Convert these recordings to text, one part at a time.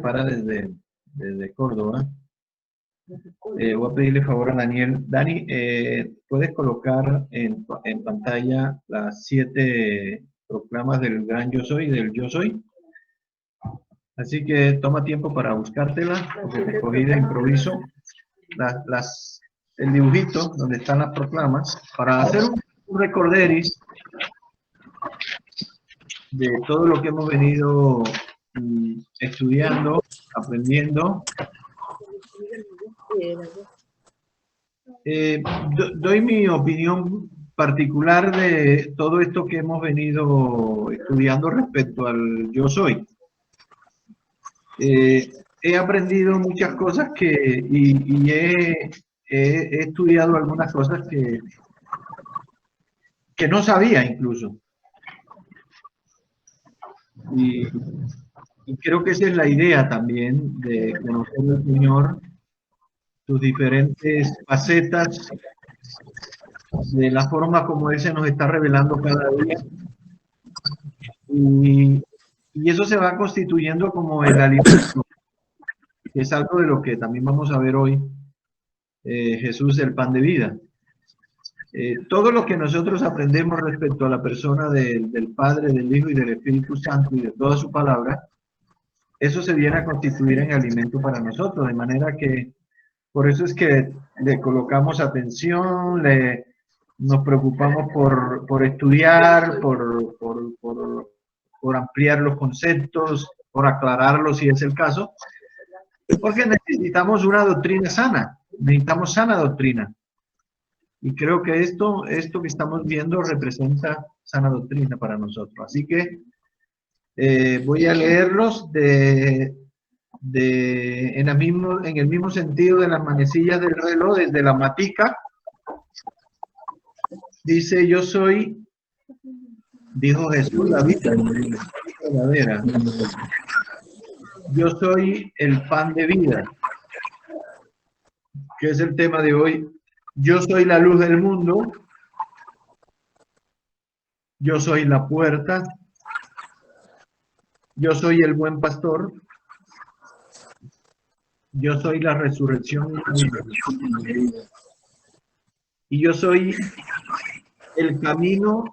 para desde Córdoba. Voy a pedirle favor a Daniel. Dani, ¿puedes colocar en pantalla las 7 proclamas del Gran Yo Soy, del Yo Soy? Así que toma tiempo para buscártela, porque te cogí de improviso. El dibujito donde están las proclamas, para hacer un recorderis de todo lo que hemos venido estudiando, aprendiendo. Doy mi opinión particular de todo esto que hemos venido estudiando respecto al Yo Soy. He aprendido muchas cosas y he estudiado algunas cosas que no sabía incluso. Y creo que esa es la idea también de conocer al Señor, sus diferentes facetas, de la forma como Él se nos está revelando cada día. Y eso se va constituyendo como el alimento, que es algo de lo que también vamos a ver hoy. Jesús, el pan de vida. Todo lo que nosotros aprendemos respecto a la persona del Padre, del Hijo y del Espíritu Santo y de toda su palabra, eso se viene a constituir en alimento para nosotros, de manera que por eso es que le colocamos atención, nos preocupamos por estudiar, por ampliar los conceptos, por aclararlos si es el caso, porque necesitamos una doctrina sana, necesitamos sana doctrina. Y creo que esto que estamos viendo representa sana doctrina para nosotros. Así que voy a leerlos en el mismo sentido de las manecillas del reloj, desde la matica. Dice: yo soy, dijo Jesús, la vida verdadera. Yo soy el pan de vida, que es el tema de hoy. Yo soy la luz del mundo. Yo soy la puerta. Yo soy el buen pastor. Yo soy la resurrección y la vida. Y yo soy el camino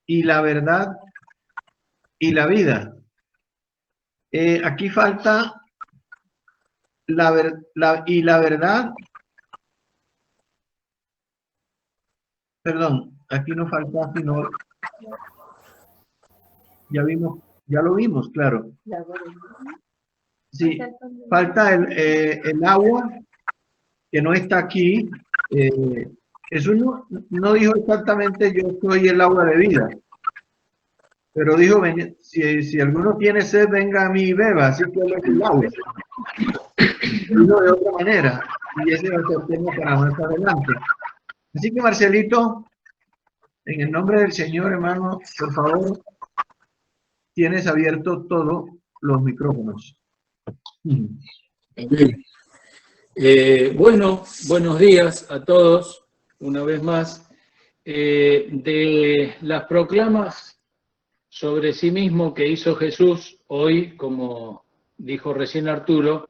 y la verdad y la vida. Aquí falta la verdad. Perdón, aquí no falta, sino ya lo vimos, claro. Sí, falta el agua, que no está aquí. Jesús no dijo exactamente yo soy el agua de vida, pero dijo, si alguno tiene sed, venga a mí y beba, así que él es el agua. Digo de otra manera, y ese va a ser tema para más adelante. Así que, Marcelito, en el nombre del Señor, hermano, por favor, tienes abierto todos los micrófonos. Bien. Bueno, buenos días a todos, una vez más. De las proclamas sobre sí mismo que hizo Jesús, hoy, como dijo recién Arturo,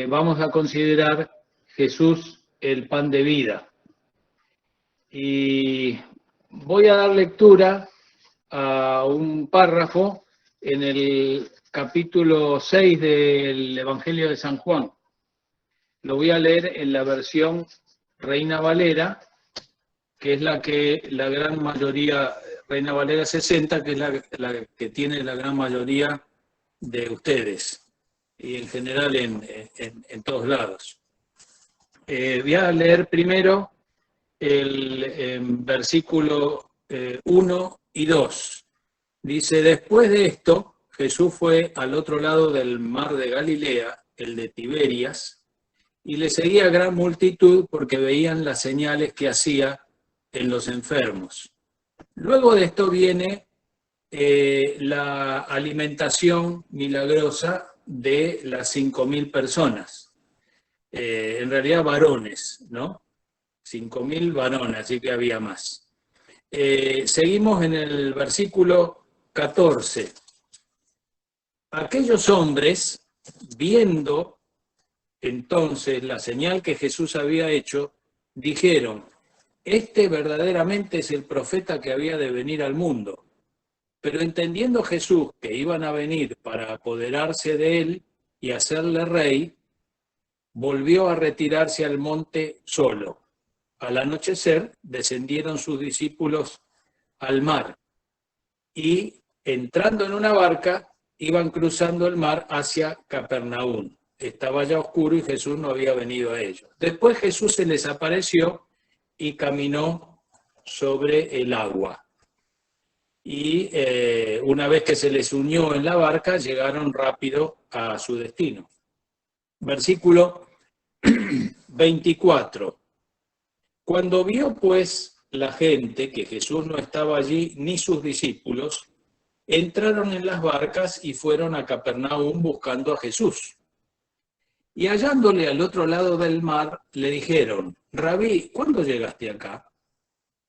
vamos a considerar Jesús el pan de vida. Y voy a dar lectura a un párrafo en el capítulo 6 del Evangelio de San Juan. Lo voy a leer en la versión Reina Valera, que es la que la gran mayoría, Reina Valera 60, que es la que tiene la gran mayoría de ustedes, y en general en todos lados. Voy a leer primero el versículo 1 y 2. Dice: después de esto, Jesús fue al otro lado del mar de Galilea, el de Tiberias, y le seguía gran multitud porque veían las señales que hacía en los enfermos. Luego de esto viene la alimentación milagrosa de las 5.000 personas. En realidad varones, ¿no? 5.000 varones, así que había más. Seguimos en el versículo 14. Aquellos hombres, viendo entonces la señal que Jesús había hecho, dijeron: este verdaderamente es el profeta que había de venir al mundo. Pero entendiendo Jesús que iban a venir para apoderarse de él y hacerle rey, volvió a retirarse al monte solo. Al anochecer descendieron sus discípulos al mar y, entrando en una barca, iban cruzando el mar hacia Capernaum. Estaba ya oscuro y Jesús no había venido a ellos. Después Jesús se les apareció y caminó sobre el agua. Y una vez que se les unió en la barca, llegaron rápido a su destino. Versículo 24. Cuando vio pues la gente que Jesús no estaba allí ni sus discípulos, entraron en las barcas y fueron a Capernaum buscando a Jesús. Y hallándole al otro lado del mar, le dijeron: Rabí, ¿cuándo llegaste acá?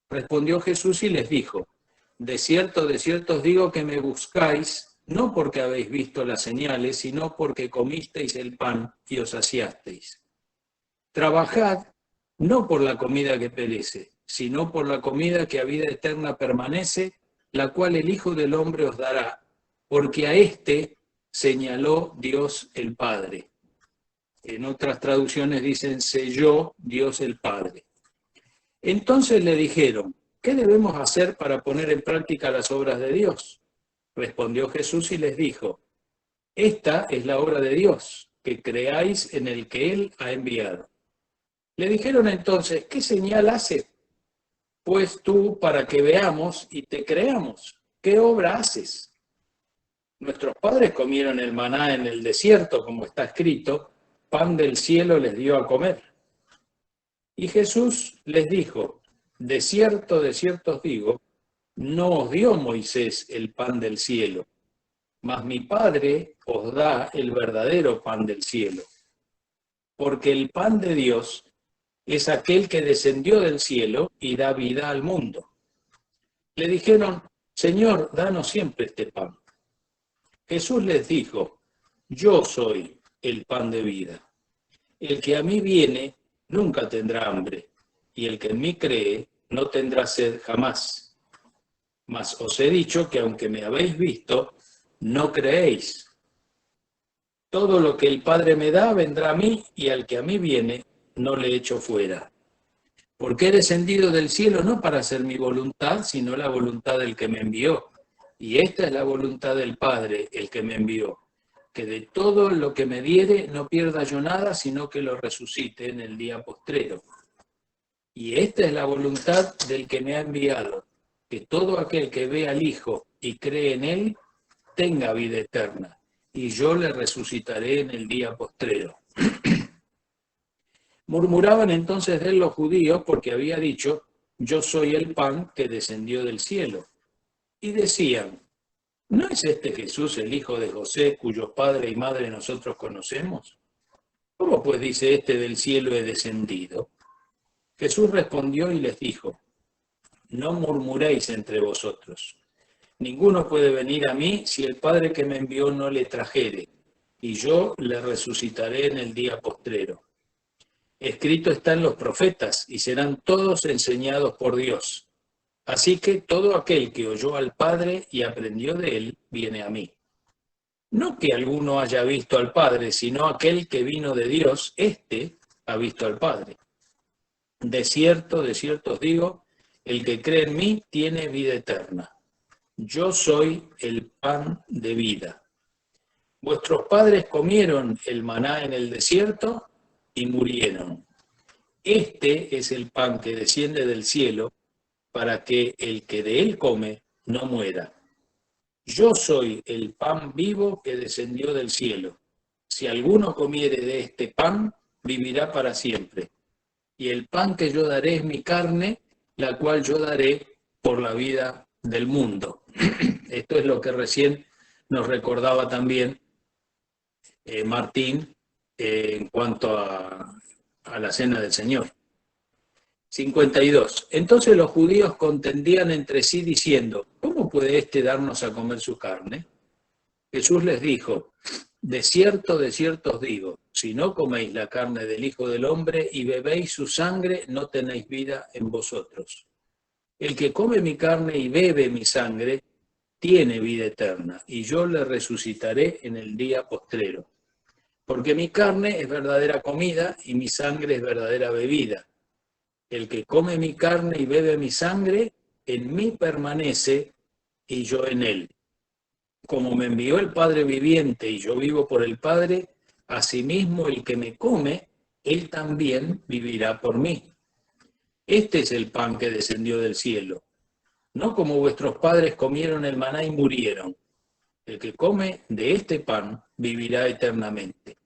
Respondió Jesús y les dijo: de cierto os digo que me buscáis, no porque habéis visto las señales, sino porque comisteis el pan y os saciasteis. Trabajad no por la comida que perece, sino por la comida que a vida eterna permanece, la cual el Hijo del Hombre os dará, porque a éste señaló Dios el Padre. En otras traducciones dicen: selló Dios el Padre. Entonces le dijeron: ¿qué debemos hacer para poner en práctica las obras de Dios? Respondió Jesús y les dijo: esta es la obra de Dios, que creáis en el que Él ha enviado. Le dijeron entonces: ¿qué señal haces pues tú para que veamos y te creamos? ¿Qué obra haces? Nuestros padres comieron el maná en el desierto, como está escrito: pan del cielo les dio a comer. Y Jesús les dijo: de cierto os digo, no os dio Moisés el pan del cielo, mas mi Padre os da el verdadero pan del cielo. Porque el pan de Dios es aquel que descendió del cielo y da vida al mundo. Le dijeron: Señor, danos siempre este pan. Jesús les dijo: yo soy el pan de vida. El que a mí viene nunca tendrá hambre, y el que en mí cree no tendrá sed jamás. Mas os he dicho que aunque me habéis visto, no creéis. Todo lo que el Padre me da vendrá a mí, y al que a mí viene no le echo fuera. Porque he descendido del cielo no para hacer mi voluntad, sino la voluntad del que me envió. Y esta es la voluntad del Padre, el que me envió, que de todo lo que me diere no pierda yo nada, sino que lo resucite en el día postrero. Y esta es la voluntad del que me ha enviado, que todo aquel que ve al Hijo y cree en Él, tenga vida eterna, y yo le resucitaré en el día postrero. Murmuraban entonces de él los judíos, porque había dicho: yo soy el pan que descendió del cielo. Y decían: ¿no es este Jesús el hijo de José, cuyo padre y madre nosotros conocemos? ¿Cómo pues dice este: del cielo he descendido? Jesús respondió y les dijo: no murmuréis entre vosotros. Ninguno puede venir a mí si el Padre que me envió no le trajere, y yo le resucitaré en el día postrero. Escrito está en los profetas, y serán todos enseñados por Dios. Así que todo aquel que oyó al Padre y aprendió de él, viene a mí. No que alguno haya visto al Padre, sino aquel que vino de Dios, éste ha visto al Padre. De cierto os digo, el que cree en mí tiene vida eterna. Yo soy el pan de vida. Vuestros padres comieron el maná en el desierto y murieron. Este es el pan que desciende del cielo, para que el que de él come no muera. Yo soy el pan vivo que descendió del cielo. Si alguno comiere de este pan, vivirá para siempre. Y el pan que yo daré es mi carne, la cual yo daré por la vida del mundo. Esto es lo que recién nos recordaba también Martín en cuanto a la cena del Señor. 52. Entonces los judíos contendían entre sí diciendo: ¿cómo puede éste darnos a comer su carne? Jesús les dijo: de cierto os digo, si no coméis la carne del Hijo del Hombre y bebéis su sangre, no tenéis vida en vosotros. El que come mi carne y bebe mi sangre, tiene vida eterna, y yo le resucitaré en el día postrero. Porque mi carne es verdadera comida y mi sangre es verdadera bebida. El que come mi carne y bebe mi sangre, en mí permanece y yo en él. Como me envió el Padre viviente y yo vivo por el Padre, asimismo el que me come, él también vivirá por mí. Este es el pan que descendió del cielo, no como vuestros padres comieron el maná y murieron. El que come de este pan vivirá eternamente.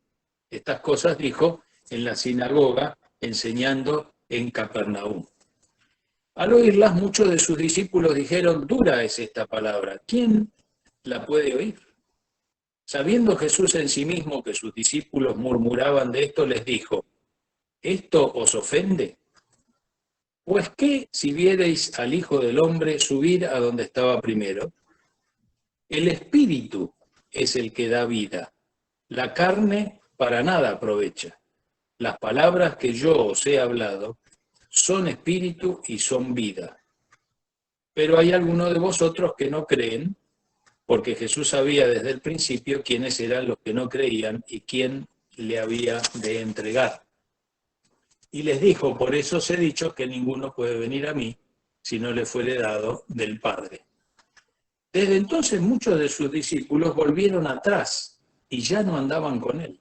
Estas cosas dijo en la sinagoga, enseñando en Capernaum. Al oírlas, muchos de sus discípulos dijeron: dura es esta palabra, ¿quién la puede oír? Sabiendo Jesús en sí mismo que sus discípulos murmuraban de esto, les dijo: ¿esto os ofende? Pues qué si viereis al Hijo del Hombre subir a donde estaba primero. El Espíritu es el que da vida, la carne para nada aprovecha. Las palabras que yo os he hablado son espíritu y son vida. Pero hay algunos de vosotros que no creen, porque Jesús sabía desde el principio quiénes eran los que no creían y quién le había de entregar. Y les dijo: por eso os he dicho que ninguno puede venir a mí si no le fuere dado del Padre. Desde entonces muchos de sus discípulos volvieron atrás y ya no andaban con él.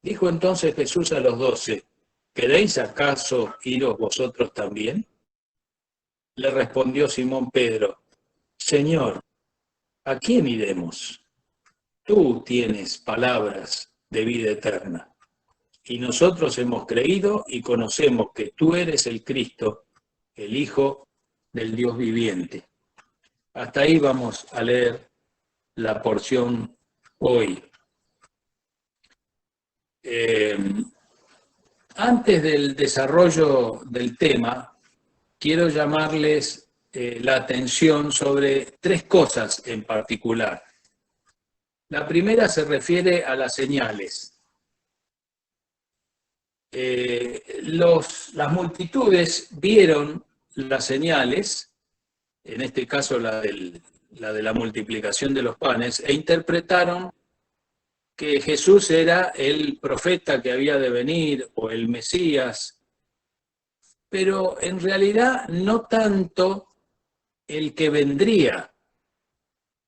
Dijo entonces Jesús a los 12: ¿queréis acaso iros vosotros también? Le respondió Simón Pedro: Señor, ¿a quién iremos? Tú tienes palabras de vida eterna. Y nosotros hemos creído y conocemos que tú eres el Cristo, el Hijo del Dios viviente. Hasta ahí vamos a leer la porción hoy. Antes del desarrollo del tema, quiero llamarles la atención sobre 3 cosas en particular. La primera se refiere a las señales. Las multitudes vieron las señales, en este caso la de la multiplicación de los panes, e interpretaron que Jesús era el profeta que había de venir o el Mesías, pero en realidad no tanto el que vendría,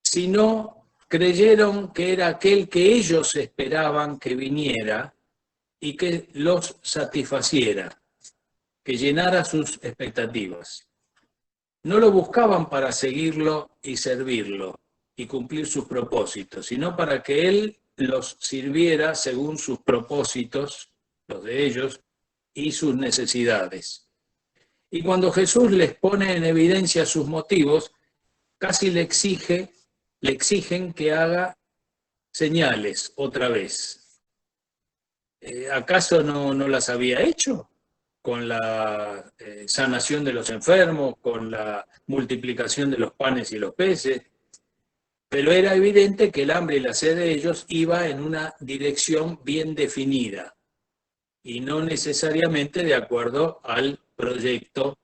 sino creyeron que era aquel que ellos esperaban que viniera y que los satisfaciera, que llenara sus expectativas. No lo buscaban para seguirlo y servirlo y cumplir sus propósitos, sino para que él los sirviera según sus propósitos, los de ellos, y sus necesidades. Y cuando Jesús les pone en evidencia sus motivos, casi le exigen que haga señales otra vez. ¿Acaso no las había hecho? Con la sanación de los enfermos, con la multiplicación de los panes y los peces. Pero era evidente que el hambre y la sed de ellos iba en una dirección bien definida y no necesariamente de acuerdo al proyecto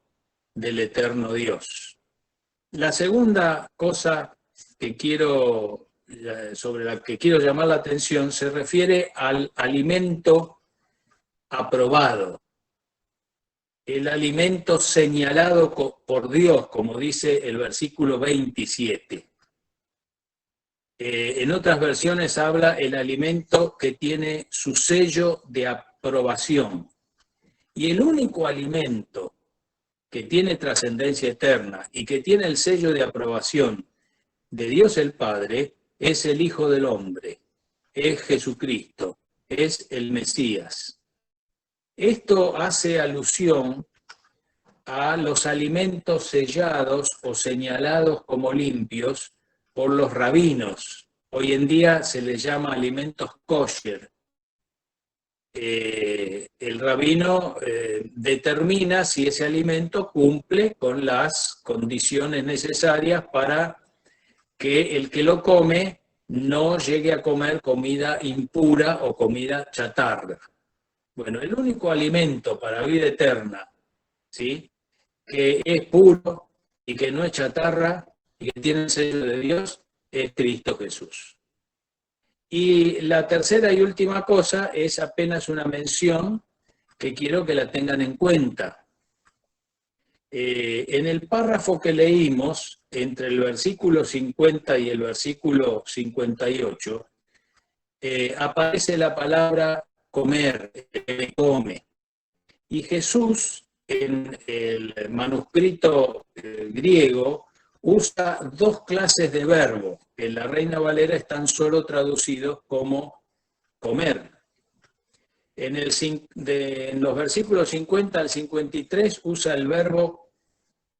del eterno Dios. La segunda cosa que sobre la que quiero llamar la atención se refiere al alimento aprobado, el alimento señalado por Dios, como dice el versículo 27. En otras versiones habla el alimento que tiene su sello de aprobación. Y el único alimento que tiene trascendencia eterna y que tiene el sello de aprobación de Dios el Padre es el Hijo del Hombre, es Jesucristo, es el Mesías. Esto hace alusión a los alimentos sellados o señalados como limpios por los rabinos. Hoy en día se les llama alimentos kosher. El rabino determina si ese alimento cumple con las condiciones necesarias para que el que lo come no llegue a comer comida impura o comida chatarra. Bueno, el único alimento para vida eterna, ¿sí?, que es puro y que no es chatarra y que tiene el sello de Dios, es Cristo Jesús. Y la tercera y última cosa es apenas una mención que quiero que la tengan en cuenta. En el párrafo que leímos, entre el versículo 50 y el versículo 58, aparece la palabra comer, come. Y Jesús, en el manuscrito griego, usa dos clases de verbo, que en la Reina Valera están solo traducidos como comer. En los versículos 50 al 53 usa el verbo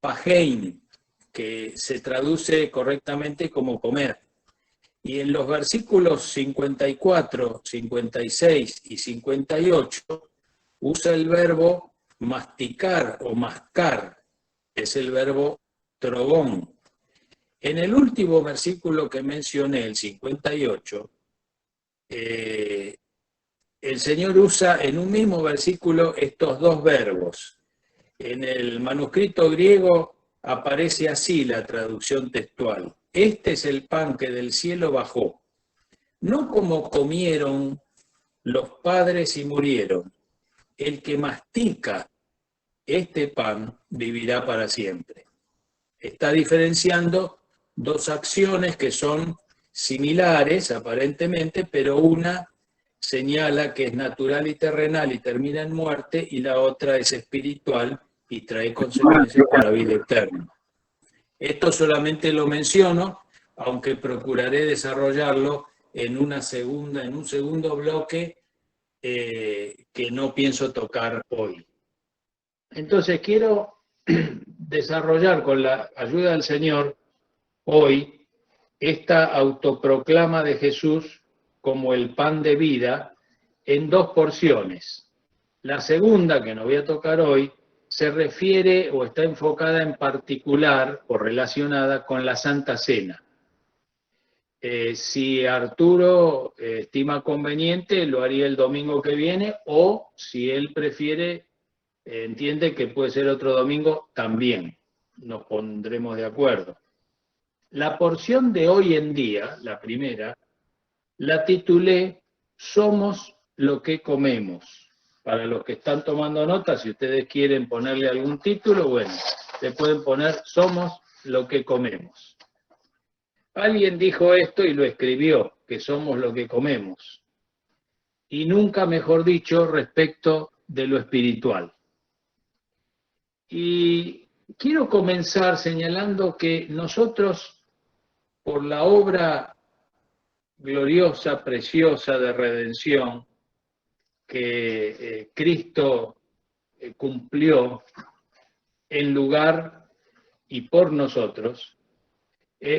pagein, que se traduce correctamente como comer. Y en los versículos 54, 56 y 58 usa el verbo masticar o mascar, es el verbo trogón. En el último versículo que mencioné, el 58, el Señor usa en un mismo versículo estos dos verbos. En el manuscrito griego aparece así la traducción textual: este es el pan que del cielo bajó, no como comieron los padres y murieron. El que mastica este pan vivirá para siempre. Está diferenciando dos acciones que son similares aparentemente, pero una señala que es natural y terrenal y termina en muerte, y la otra es espiritual y trae consecuencias para vida eterna. Esto solamente lo menciono, aunque procuraré desarrollarlo en un segundo bloque que no pienso tocar hoy. Entonces quiero desarrollar con la ayuda del Señor hoy esta autoproclama de Jesús como el pan de vida en dos porciones. La segunda, que no voy a tocar hoy, se refiere o está enfocada en particular o relacionada con la Santa Cena. Si Arturo estima conveniente, lo haría el domingo que viene, o si él prefiere, entiende que puede ser otro domingo, también nos pondremos de acuerdo. La porción de hoy en día, la primera, la titulé Somos lo que comemos. Para los que están tomando nota, si ustedes quieren ponerle algún título, bueno, le pueden poner Somos lo que comemos. Alguien dijo esto y lo escribió, que somos lo que comemos. Y nunca mejor dicho respecto de lo espiritual. Y quiero comenzar señalando que nosotros, por la obra gloriosa, preciosa de redención que Cristo cumplió en lugar y por nosotros,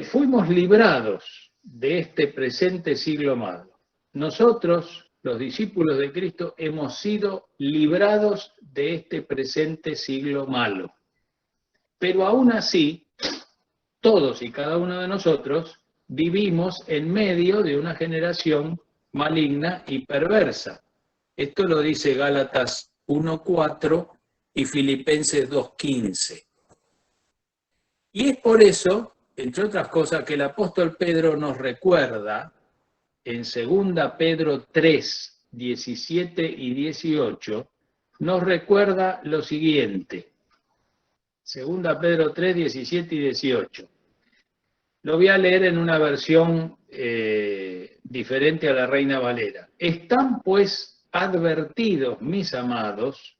fuimos librados de este presente siglo malo. Nosotros, los discípulos de Cristo, hemos sido librados de este presente siglo malo. Pero aún así, todos y cada uno de nosotros vivimos en medio de una generación maligna y perversa. Esto lo dice Gálatas 1:4 y Filipenses 2:15. Y es por eso, entre otras cosas, que el apóstol Pedro nos recuerda en 2 Pedro 3, 17 y 18, nos recuerda lo siguiente. 2 Pedro 3, 17 y 18. Lo voy a leer en una versión diferente a la Reina Valera. Están pues advertidos, mis amados,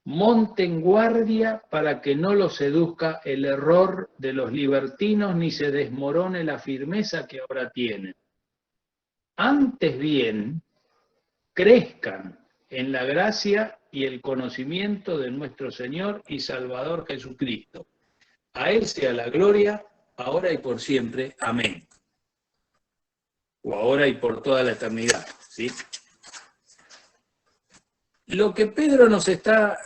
monten guardia para que no los seduzca el error de los libertinos ni se desmorone la firmeza que ahora tienen. Antes bien, crezcan en la gracia y el conocimiento de nuestro Señor y Salvador Jesucristo. A Él sea la gloria, ahora y por siempre. Amén. O ahora y por toda la eternidad, ¿sí? Lo que Pedro nos está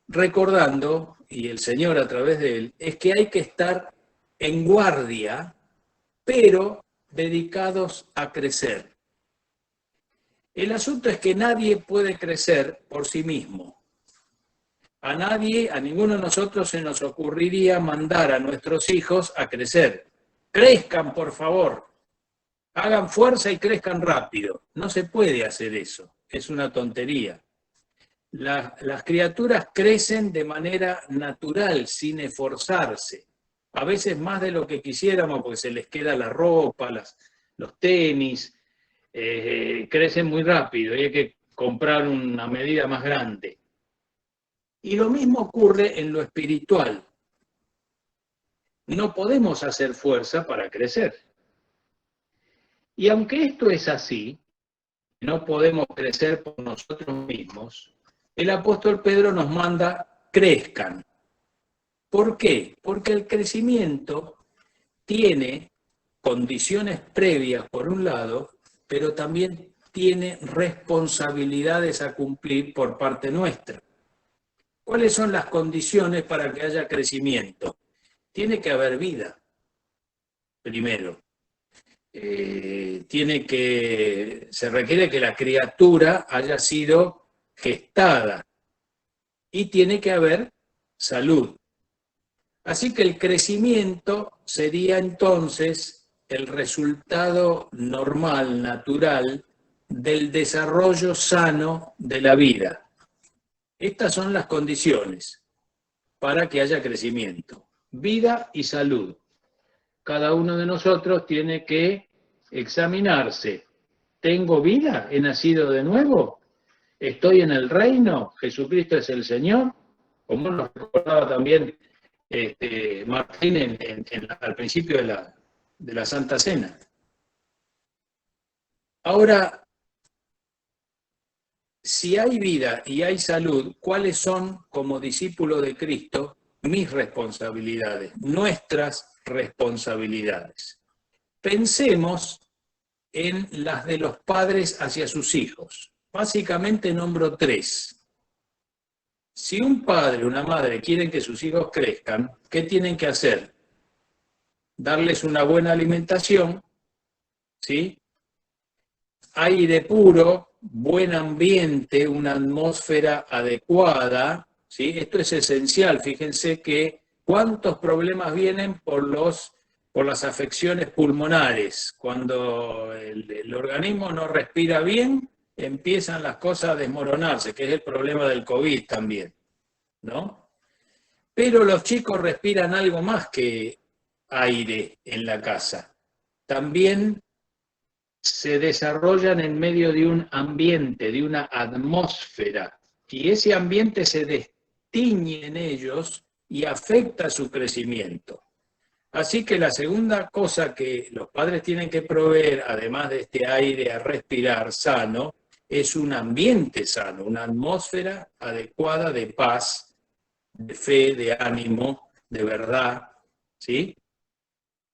recordando, y el Señor a través de él, es que hay que estar en guardia, pero dedicados a crecer. El asunto es que nadie puede crecer por sí mismo. A nadie, a ninguno de nosotros se nos ocurriría mandar a nuestros hijos a crecer. Crezcan, por favor. Hagan fuerza y crezcan rápido. No se puede hacer eso. Es una tontería. Las criaturas crecen de manera natural, sin esforzarse. A veces más de lo que quisiéramos, porque se les queda la ropa, los tenis, crecen muy rápido y hay que comprar una medida más grande. Y lo mismo ocurre en lo espiritual. No podemos hacer fuerza para crecer. Y aunque esto es así, no podemos crecer por nosotros mismos, el apóstol Pedro nos manda, crezcan. ¿Por qué? Porque el crecimiento tiene condiciones previas por un lado, pero también tiene responsabilidades a cumplir por parte nuestra. ¿Cuáles son las condiciones para que haya crecimiento? Tiene que haber vida, primero. Se requiere que la criatura haya sido gestada y tiene que haber salud. Así que el crecimiento sería entonces el resultado normal, natural, del desarrollo sano de la vida. Estas son las condiciones para que haya crecimiento: vida y salud. Cada uno de nosotros tiene que examinarse. ¿Tengo vida? ¿He nacido de nuevo? ¿Estoy en el reino? ¿Jesucristo es el Señor? Como nos recordaba también Martín al principio de la Santa Cena. Ahora, si hay vida y hay salud, ¿cuáles son, como discípulo de Cristo, mis responsabilidades, nuestras responsabilidades? Pensemos en las de los padres hacia sus hijos. Básicamente nombro 3. Si un padre o una madre quieren que sus hijos crezcan, ¿qué tienen que hacer? Darles una buena alimentación, ¿sí? Aire puro, buen ambiente, una atmósfera adecuada, ¿sí? Esto es esencial. Fíjense que cuántos problemas vienen por las afecciones pulmonares. Cuando el organismo no respira bien, empiezan las cosas a desmoronarse, que es el problema del COVID también, ¿no? Pero los chicos respiran algo más que aire en la casa. También se desarrollan en medio de un ambiente, de una atmósfera, y ese ambiente se destiñe en ellos y afecta su crecimiento. Así que la segunda cosa que los padres tienen que proveer, además de este aire a respirar sano, es un ambiente sano, una atmósfera adecuada de paz, de fe, de ánimo, de verdad, ¿sí?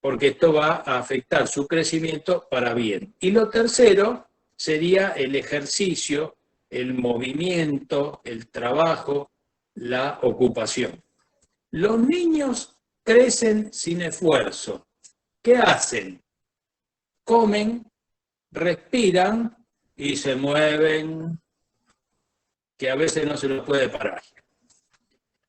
Porque esto va a afectar su crecimiento para bien. Y lo tercero sería el ejercicio, el movimiento, el trabajo, la ocupación. Los niños crecen sin esfuerzo. ¿Qué hacen? Comen, respiran y se mueven, que a veces no se los puede parar.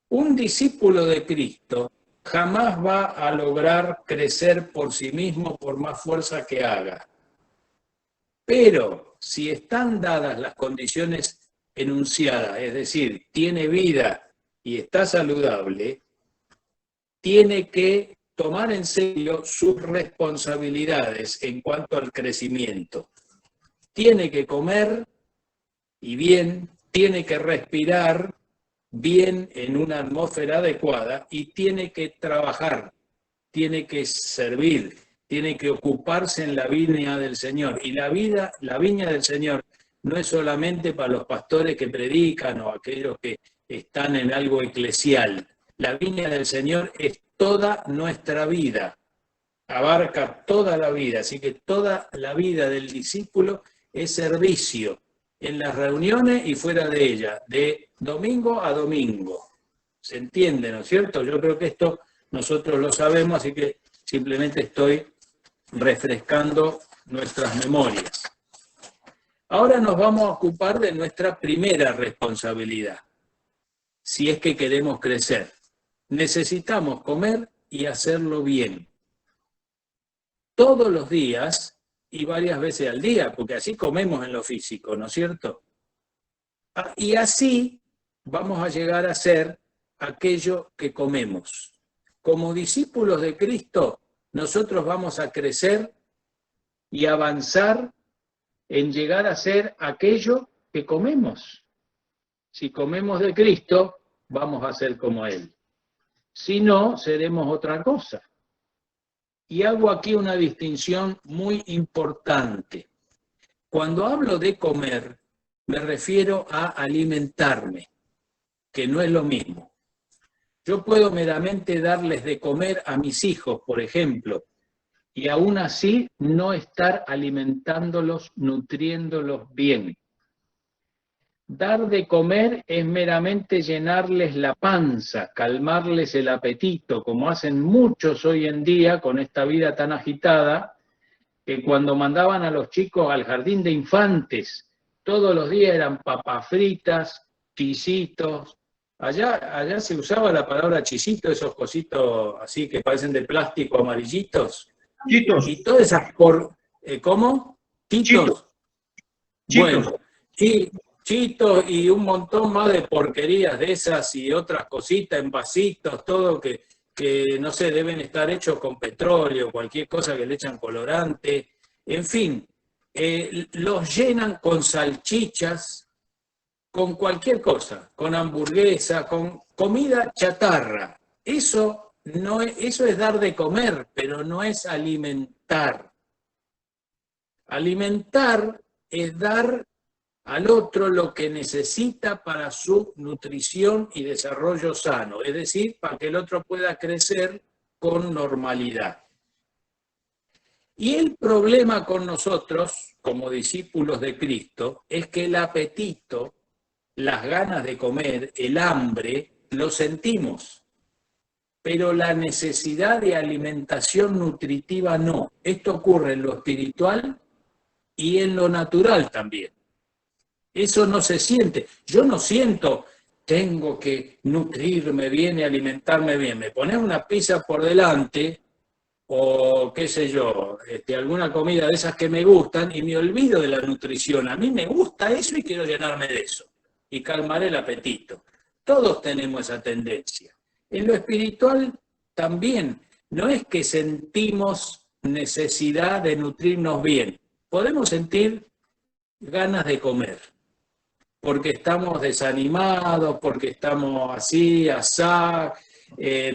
Un discípulo de Cristo jamás va a lograr crecer por sí mismo por más fuerza que haga. Pero si están dadas las condiciones enunciadas, es decir, tiene vida y está saludable, tiene que tomar en serio sus responsabilidades en cuanto al crecimiento. Tiene que comer y bien, tiene que respirar bien en una atmósfera adecuada y tiene que trabajar, tiene que servir, tiene que ocuparse en la viña del Señor. Y la viña del Señor no es solamente para los pastores que predican o aquellos que están en algo eclesial. La viña del Señor es toda nuestra vida, abarca toda la vida, así que toda la vida del discípulo es servicio en las reuniones y fuera de ellas, de domingo a domingo. ¿Se entiende, no es cierto? Yo creo que esto nosotros lo sabemos, así que simplemente estoy refrescando nuestras memorias. Ahora nos vamos a ocupar de nuestra primera responsabilidad. Si es que queremos crecer, necesitamos comer y hacerlo bien. Todos los días y varias veces al día, porque así comemos en lo físico, ¿no es cierto? Y así vamos a llegar a ser aquello que comemos. Como discípulos de Cristo, nosotros vamos a crecer y avanzar en llegar a ser aquello que comemos. Si comemos de Cristo, vamos a ser como Él. Si no, seremos otra cosa. Y hago aquí una distinción muy importante. Cuando hablo de comer, me refiero a alimentarme, que no es lo mismo. Yo puedo meramente darles de comer a mis hijos, por ejemplo, y aún así no estar alimentándolos, nutriéndolos bien. Dar de comer es meramente llenarles la panza, calmarles el apetito, como hacen muchos hoy en día con esta vida tan agitada, que cuando mandaban a los chicos al jardín de infantes, todos los días eran papas fritas, chisitos. Allá se usaba la palabra chisito, esos cositos así que parecen de plástico amarillitos. Chitos. Y todas esas ¿cómo? ¿Titos? Bueno, sí, chitos y un montón más de porquerías de esas y otras cositas en vasitos, todo que no sé, deben estar hechos con petróleo, cualquier cosa que le echan colorante. En fin, los llenan con salchichas, con cualquier cosa, con hamburguesa, con comida chatarra. Eso es dar de comer, pero no es alimentar. Alimentar es dar al otro lo que necesita para su nutrición y desarrollo sano, es decir, para que el otro pueda crecer con normalidad. Y el problema con nosotros, como discípulos de Cristo, es que el apetito, las ganas de comer, el hambre, lo sentimos, pero la necesidad de alimentación nutritiva no. Esto ocurre en lo espiritual y en lo natural también. Eso no se siente. Yo no siento, tengo que nutrirme bien y alimentarme bien. Me pones una pizza por delante o qué sé yo, alguna comida de esas que me gustan y me olvido de la nutrición. A mí me gusta eso y quiero llenarme de eso. Y calmaré el apetito. Todos tenemos esa tendencia. En lo espiritual también. No es que sentimos necesidad de nutrirnos bien. Podemos sentir ganas de comer, porque estamos desanimados, porque estamos así, asá,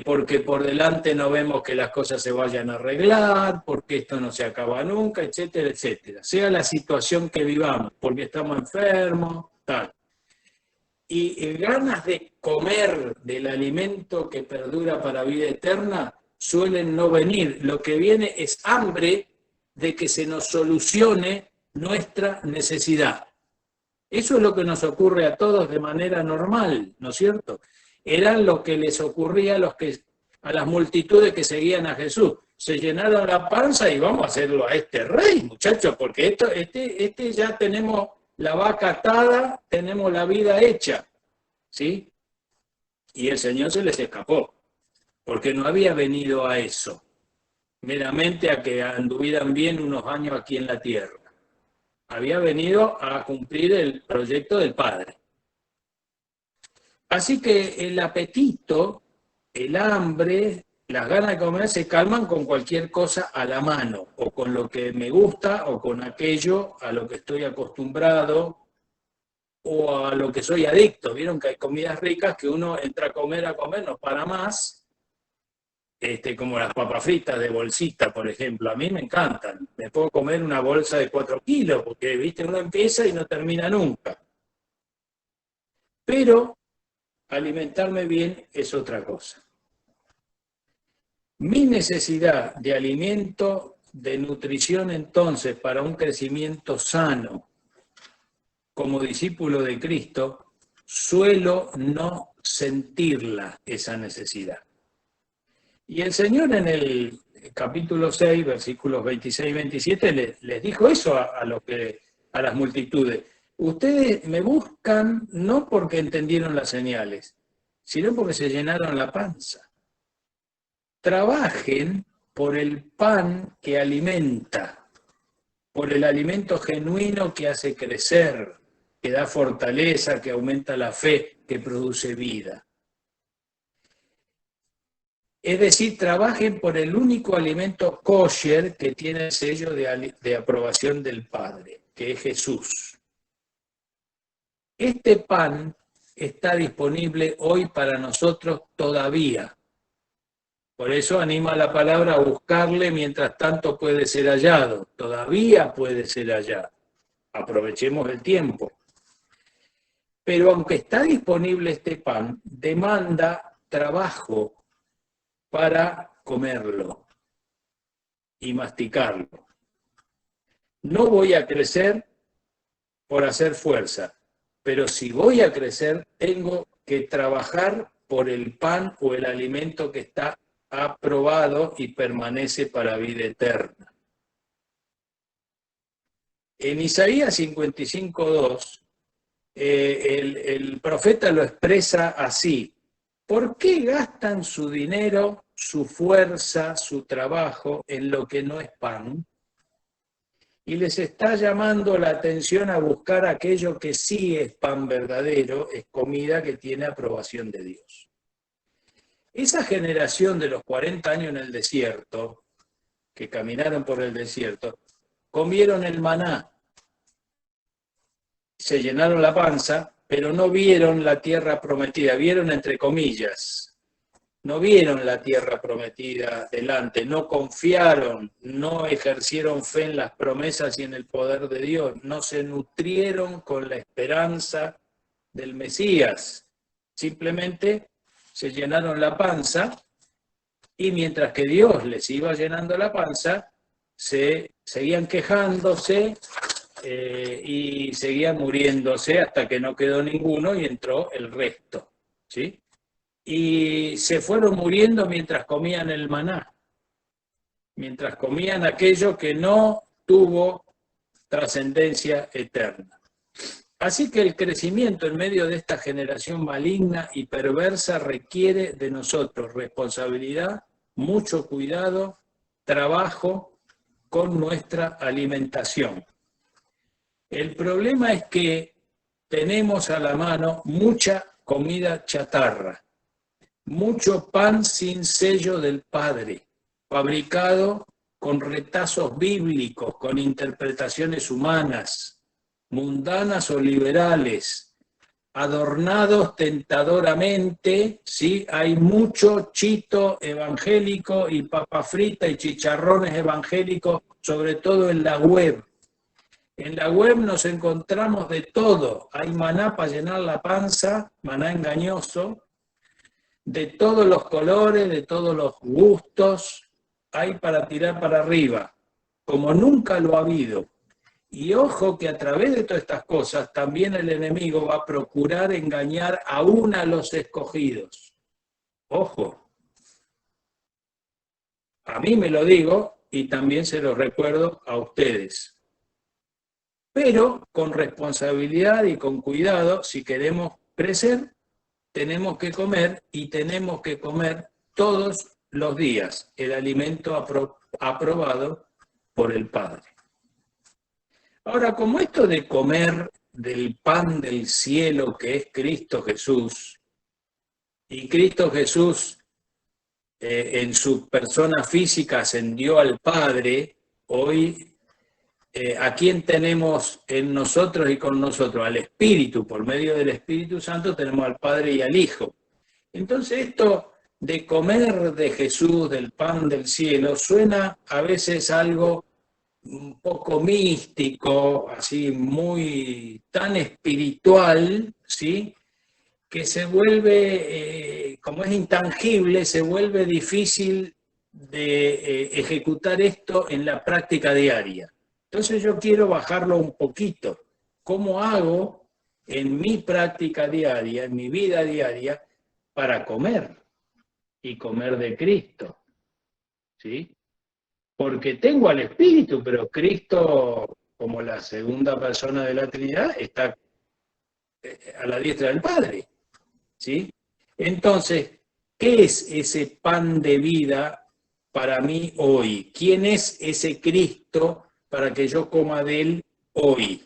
porque por delante no vemos que las cosas se vayan a arreglar, porque esto no se acaba nunca, etcétera, etcétera. Sea la situación que vivamos, porque estamos enfermos, tal. Y ganas de comer del alimento que perdura para vida eterna suelen no venir. Lo que viene es hambre de que se nos solucione nuestra necesidad. Eso es lo que nos ocurre a todos de manera normal, ¿no es cierto? Eran lo que les ocurría a las multitudes que seguían a Jesús. Se llenaron la panza y vamos a hacerlo a este rey, muchachos, porque este ya tenemos la vaca atada, tenemos la vida hecha, ¿sí? Y el Señor se les escapó, porque no había venido a eso, meramente a que anduvieran bien unos años aquí en la tierra. Había venido a cumplir el proyecto del Padre. Así que el apetito, el hambre, las ganas de comer se calman con cualquier cosa a la mano, o con lo que me gusta, o con aquello a lo que estoy acostumbrado, o a lo que soy adicto. Vieron que hay comidas ricas que uno entra a comer, no para más, como las papas fritas de bolsita, por ejemplo. A mí me encantan. Me puedo comer una bolsa de 4 kilos, porque, viste, uno empieza y no termina nunca. Pero alimentarme bien es otra cosa. Mi necesidad de alimento, de nutrición, entonces, para un crecimiento sano, como discípulo de Cristo, suelo no sentirla, esa necesidad. Y el Señor en capítulo 6, versículos 26 y 27, les dijo eso a las multitudes. Ustedes me buscan no porque entendieron las señales, sino porque se llenaron la panza. Trabajen por el pan que alimenta, por el alimento genuino que hace crecer, que da fortaleza, que aumenta la fe, que produce vida. Es decir, trabajen por el único alimento kosher que tiene el sello de aprobación del Padre, que es Jesús. Este pan está disponible hoy para nosotros todavía. Por eso anima la palabra a buscarle mientras tanto puede ser hallado. Todavía puede ser hallado. Aprovechemos el tiempo. Pero aunque está disponible este pan, demanda trabajo para comerlo y masticarlo. No voy a crecer por hacer fuerza, pero si voy a crecer, tengo que trabajar por el pan o el alimento que está aprobado y permanece para vida eterna. En Isaías 55:2, el profeta lo expresa así: ¿por qué gastan su dinero, su fuerza, su trabajo en lo que no es pan? Y les está llamando la atención a buscar aquello que sí es pan verdadero, es comida que tiene aprobación de Dios. Esa generación de los 40 años en el desierto, que caminaron por el desierto, comieron el maná, se llenaron la panza, pero no vieron la tierra prometida, vieron entre comillas, no vieron la tierra prometida delante, no confiaron, no ejercieron fe en las promesas y en el poder de Dios, no se nutrieron con la esperanza del Mesías, simplemente se llenaron la panza y mientras que Dios les iba llenando la panza, se seguían quejándose y seguían muriéndose hasta que no quedó ninguno y entró el resto, ¿sí? Y se fueron muriendo mientras comían el maná, mientras comían aquello que no tuvo trascendencia eterna. Así que el crecimiento en medio de esta generación maligna y perversa requiere de nosotros responsabilidad, mucho cuidado, trabajo con nuestra alimentación. El problema es que tenemos a la mano mucha comida chatarra, mucho pan sin sello del Padre, fabricado con retazos bíblicos, con interpretaciones humanas, mundanas o liberales, adornados tentadoramente, ¿sí? Hay mucho chito evangélico y papa frita y chicharrones evangélicos, sobre todo en la web. En la web nos encontramos de todo. Hay maná para llenar la panza, maná engañoso, de todos los colores, de todos los gustos, hay para tirar para arriba, como nunca lo ha habido. Y ojo que a través de todas estas cosas también el enemigo va a procurar engañar aún a los escogidos. Ojo. A mí me lo digo y también se lo recuerdo a ustedes. Pero con responsabilidad y con cuidado, si queremos crecer, tenemos que comer y tenemos que comer todos los días el alimento aprobado por el Padre. Ahora, como esto de comer del pan del cielo que es Cristo Jesús, y Cristo Jesús en su persona física ascendió al Padre, hoy ¿a quién tenemos en nosotros y con nosotros? Al Espíritu, por medio del Espíritu Santo tenemos al Padre y al Hijo. Entonces esto de comer de Jesús, del pan del cielo, suena a veces algo un poco místico, así muy tan espiritual, ¿sí? Que se vuelve, como es intangible, se vuelve difícil de ejecutar esto en la práctica diaria. Entonces yo quiero bajarlo un poquito. ¿Cómo hago en mi práctica diaria, en mi vida diaria, para comer y comer de Cristo? ¿Sí? porque tengo al Espíritu, pero Cristo, como la segunda persona de la Trinidad, está a la diestra del Padre, ¿sí? Entonces, ¿qué es ese pan de vida para mí hoy? ¿Quién es ese Cristo para que yo coma de él hoy?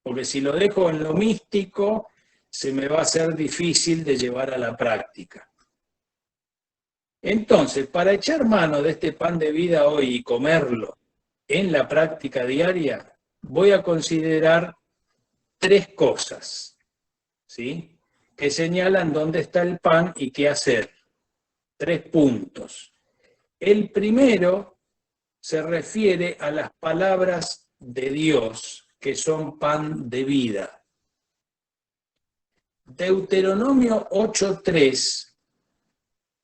Porque si lo dejo en lo místico, se me va a hacer difícil de llevar a la práctica. Entonces, para echar mano de este pan de vida hoy y comerlo en la práctica diaria, voy a considerar 3 cosas, ¿sí?, que señalan dónde está el pan y qué hacer. 3 puntos. El primero se refiere a las palabras de Dios, que son pan de vida. Deuteronomio 8:3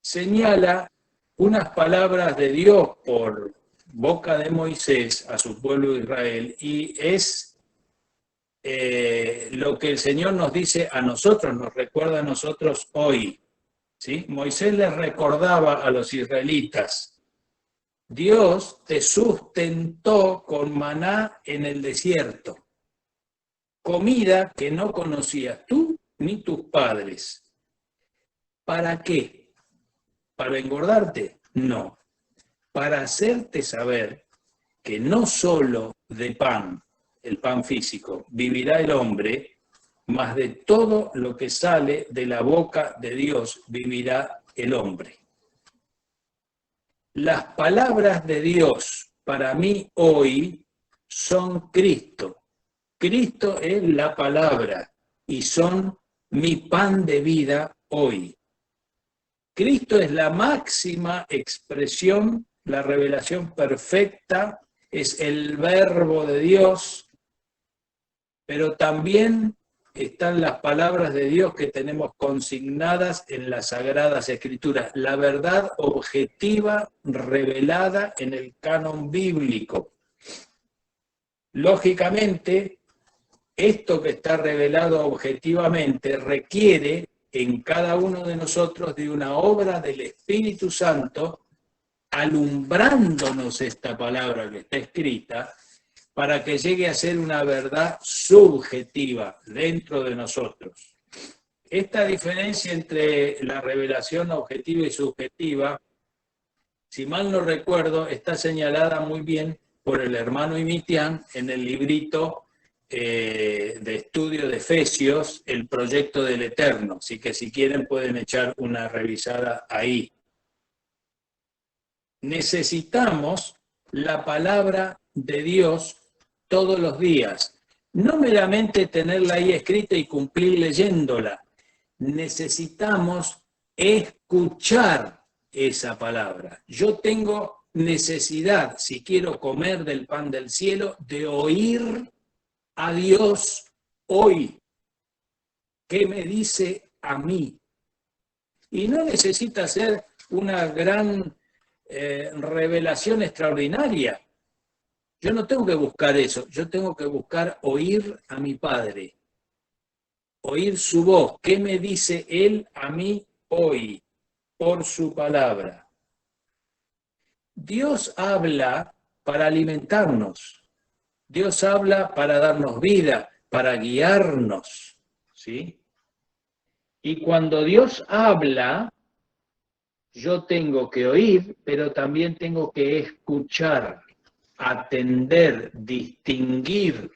señala unas palabras de Dios por boca de Moisés a su pueblo de Israel, y es lo que el Señor nos dice a nosotros, nos recuerda a nosotros hoy, ¿sí? Moisés les recordaba a los israelitas: Dios te sustentó con maná en el desierto, comida que no conocías tú ni tus padres. ¿Para qué? ¿Para engordarte? No. Para hacerte saber que no solo de pan, el pan físico, vivirá el hombre, mas de todo lo que sale de la boca de Dios vivirá el hombre. Las palabras de Dios para mí hoy son Cristo. Cristo es la palabra y son mi pan de vida hoy. Cristo es la máxima expresión, la revelación perfecta, es el verbo de Dios, pero también están las palabras de Dios que tenemos consignadas en las Sagradas Escrituras, la verdad objetiva revelada en el canon bíblico. Lógicamente, esto que está revelado objetivamente requiere en cada uno de nosotros de una obra del Espíritu Santo, alumbrándonos esta palabra que está escrita, para que llegue a ser una verdad subjetiva dentro de nosotros. Esta diferencia entre la revelación objetiva y subjetiva, si mal no recuerdo, está señalada muy bien por el hermano Imitian en el librito de estudio de Efesios, El proyecto del Eterno. Así que si quieren pueden echar una revisada ahí. Necesitamos la palabra de Dios todos los días, no meramente tenerla ahí escrita y cumplir leyéndola. Necesitamos escuchar esa palabra. Yo tengo necesidad, si quiero comer del pan del cielo, de oír a Dios hoy. ¿Qué me dice a mí? Y no necesita ser una gran revelación extraordinaria. Yo no tengo que buscar eso, yo tengo que buscar oír a mi Padre, oír su voz. ¿Qué me dice Él a mí hoy por su palabra? Dios habla para alimentarnos, Dios habla para darnos vida, para guiarnos, ¿sí? Y cuando Dios habla, yo tengo que oír, pero también tengo que escuchar, atender, distinguir,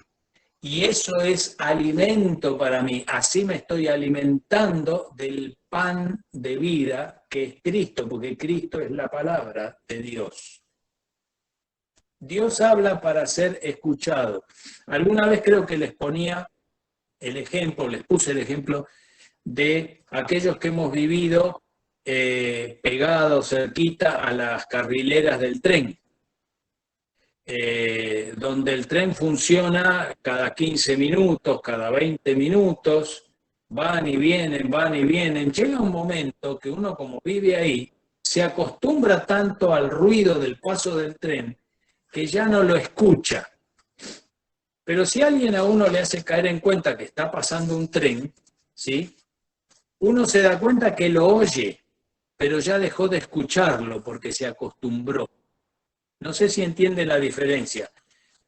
y eso es alimento para mí. Así me estoy alimentando del pan de vida que es Cristo, porque Cristo es la palabra de Dios. Dios habla para ser escuchado. Alguna vez creo que les ponía el ejemplo, les puse el ejemplo de aquellos que hemos vivido pegados cerquita a las carrileras del tren. Donde el tren funciona cada 15 minutos, cada 20 minutos, van y vienen. Llega un momento que uno, como vive ahí, se acostumbra tanto al ruido del paso del tren que ya no lo escucha. Pero si alguien a uno le hace caer en cuenta que está pasando un tren, ¿sí?, uno se da cuenta que lo oye, pero ya dejó de escucharlo porque se acostumbró. No sé si entiende la diferencia.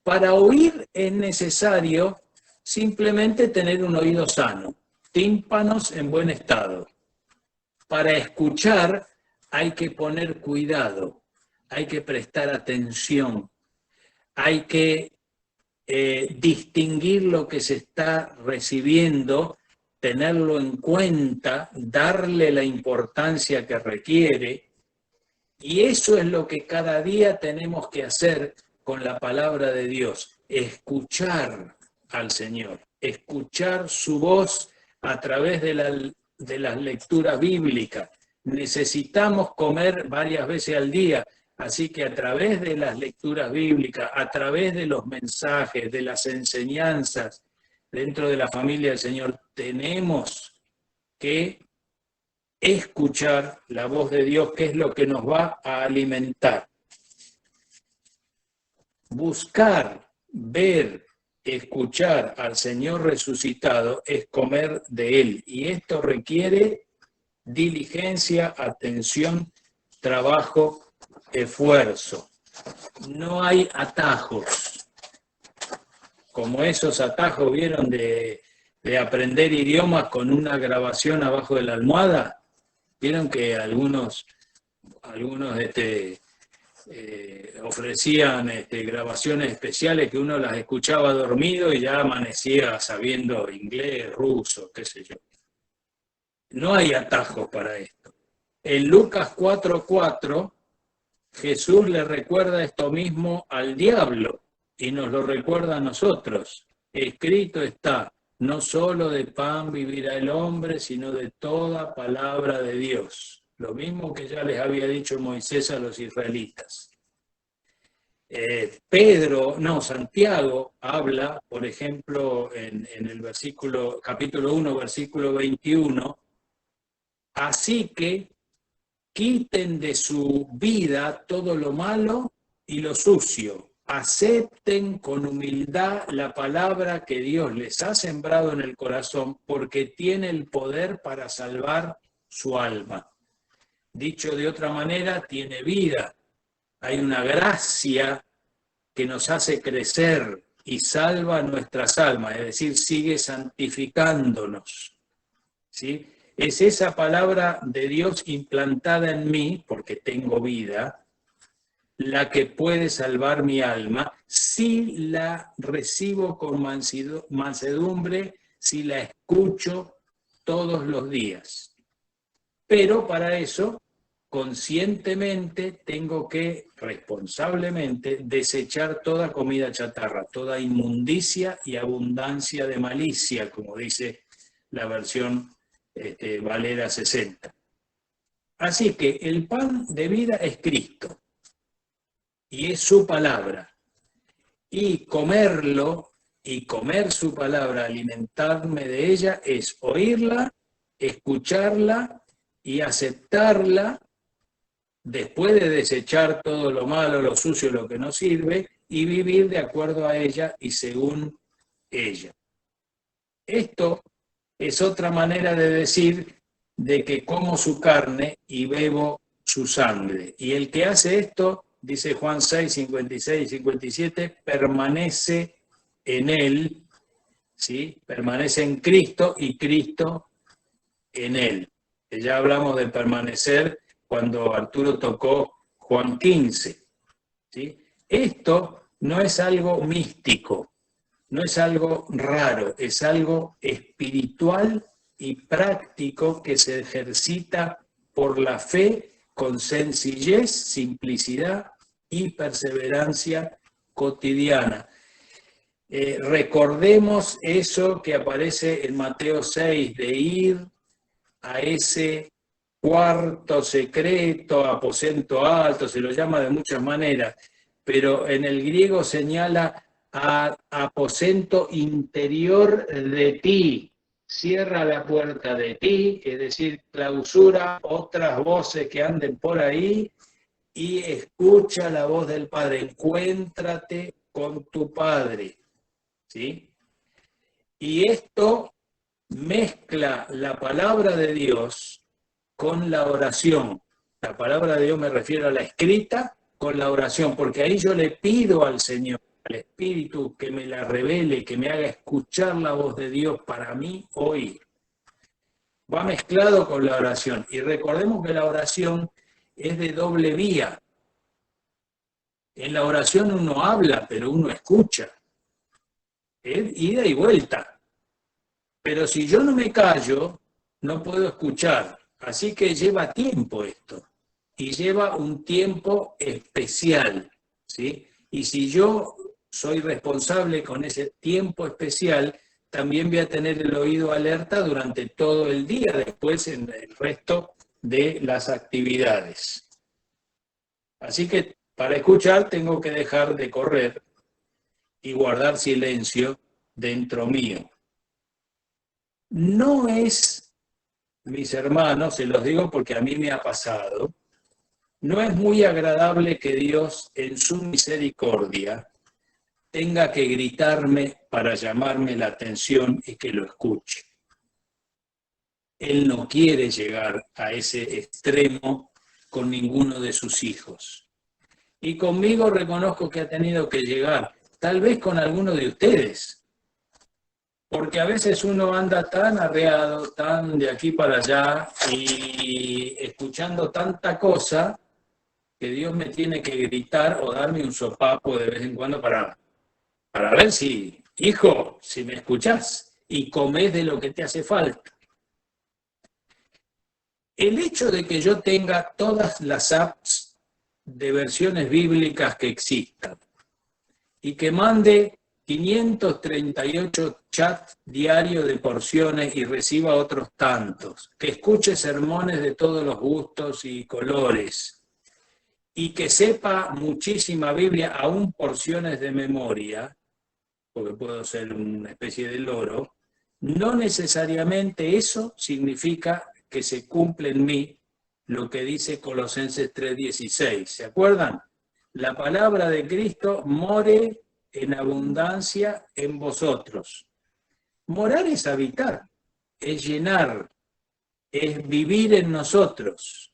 Para oír es necesario simplemente tener un oído sano, tímpanos en buen estado. Para escuchar hay que poner cuidado, hay que prestar atención, hay que distinguir lo que se está recibiendo, tenerlo en cuenta, darle la importancia que requiere. Y eso es lo que cada día tenemos que hacer con la palabra de Dios, escuchar al Señor, escuchar su voz a través de las lecturas bíblicas. Necesitamos comer varias veces al día, así que a través de las lecturas bíblicas, a través de los mensajes, de las enseñanzas dentro de la familia del Señor, tenemos que escuchar la voz de Dios, que es lo que nos va a alimentar. Buscar, ver, escuchar al Señor resucitado es comer de Él. Y esto requiere diligencia, atención, trabajo, esfuerzo. No hay atajos. Como esos atajos, ¿vieron? De aprender idiomas con una grabación abajo de la almohada. Vieron que algunos ofrecían grabaciones especiales que uno las escuchaba dormido y ya amanecía sabiendo inglés, ruso, qué sé yo. No hay atajos para esto. En Lucas 4:4, Jesús le recuerda esto mismo al diablo y nos lo recuerda a nosotros. Escrito está: no solo de pan vivirá el hombre, sino de toda palabra de Dios. Lo mismo que ya les había dicho Moisés a los israelitas. Santiago habla, por ejemplo, en el capítulo 1, versículo 21, así que quiten de su vida todo lo malo y lo sucio. Acepten con humildad la palabra que Dios les ha sembrado en el corazón, porque tiene el poder para salvar su alma. Dicho de otra manera, tiene vida. Hay una gracia que nos hace crecer y salva nuestras almas, es decir, sigue santificándonos. ¿Sí? Es esa palabra de Dios implantada en mí, porque tengo vida, la que puede salvar mi alma si la recibo con mansedumbre, si la escucho todos los días. Pero para eso, conscientemente, tengo que responsablemente desechar toda comida chatarra, toda inmundicia y abundancia de malicia, como dice la versión Valera 60. Así que el pan de vida es Cristo. Y es su palabra. Y comerlo y comer su palabra, alimentarme de ella, es oírla, escucharla y aceptarla después de desechar todo lo malo, lo sucio, lo que no sirve, y vivir de acuerdo a ella y según ella. Esto es otra manera de decir de que como su carne y bebo su sangre. Y el que hace esto, dice Juan 6, 56 y 57, permanece en él, ¿sí? Permanece en Cristo y Cristo en él. Ya hablamos de permanecer cuando Arturo tocó Juan 15. ¿Sí? Esto no es algo místico, no es algo raro, es algo espiritual y práctico que se ejercita por la fe con sencillez, simplicidad y perseverancia cotidiana. Recordemos eso que aparece en Mateo 6, de ir a ese cuarto secreto, aposento alto, se lo llama de muchas maneras, pero en el griego señala a aposento interior de ti. Cierra la puerta de ti, es decir, clausura otras voces que anden por ahí y escucha la voz del Padre. Encuéntrate con tu Padre, ¿sí? Y esto mezcla la palabra de Dios con la oración. La palabra de Dios me refiero a la escrita con la oración, porque ahí yo le pido al Señor, al Espíritu, que me la revele, que me haga escuchar la voz de Dios para mí hoy. Va mezclado con la oración. Y recordemos que la oración es de doble vía. En la oración uno habla, pero uno escucha. Es ida y vuelta. Pero si yo no me callo, no puedo escuchar. Así que lleva tiempo esto. Y lleva un tiempo especial, ¿sí? Y si yo soy responsable con ese tiempo especial, también voy a tener el oído alerta durante todo el día, después en el resto de las actividades. Así que para escuchar tengo que dejar de correr y guardar silencio dentro mío. No es, mis hermanos, se los digo porque a mí me ha pasado, no es muy agradable que Dios, en su misericordia, tenga que gritarme para llamarme la atención y que lo escuche. Él no quiere llegar a ese extremo con ninguno de sus hijos. Y conmigo reconozco que ha tenido que llegar, tal vez con alguno de ustedes, porque a veces uno anda tan arreado, tan de aquí para allá, y escuchando tanta cosa, que Dios me tiene que gritar o darme un sopapo de vez en cuando para ver si, hijo, si me escuchás y comés de lo que te hace falta. El hecho de que yo tenga todas las apps de versiones bíblicas que existan y que mande 538 chats diarios de porciones y reciba otros tantos, que escuche sermones de todos los gustos y colores, y que sepa muchísima Biblia, aún porciones de memoria, porque puedo ser una especie de loro, no necesariamente eso significa que se cumple en mí lo que dice Colosenses 3:16. ¿Se acuerdan? La palabra de Cristo more en abundancia en vosotros. Morar es habitar, es llenar, es vivir en nosotros.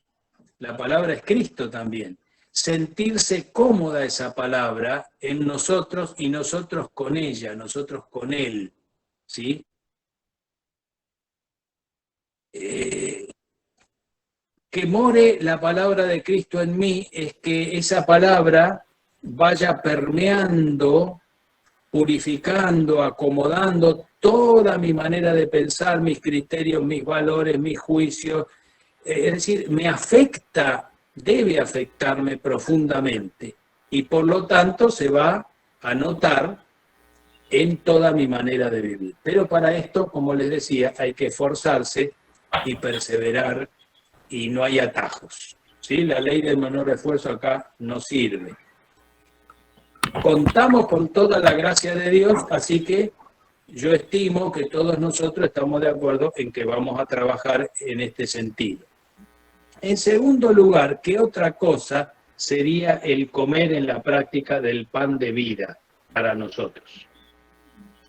La palabra es Cristo también. Sentirse cómoda esa palabra en nosotros y nosotros con ella, nosotros con él, ¿sí? Que more la palabra de Cristo en mí es que esa palabra vaya permeando, purificando, acomodando toda mi manera de pensar, mis criterios, mis valores, mis juicios. Es decir, me afecta, debe afectarme profundamente y por lo tanto se va a notar en toda mi manera de vivir. Pero para esto, como les decía, hay que esforzarse y perseverar y no hay atajos, ¿sí? La ley del menor esfuerzo acá no sirve. Contamos con toda la gracia de Dios, así que yo estimo que todos nosotros estamos de acuerdo en que vamos a trabajar en este sentido. En segundo lugar, ¿qué otra cosa sería el comer en la práctica del pan de vida para nosotros?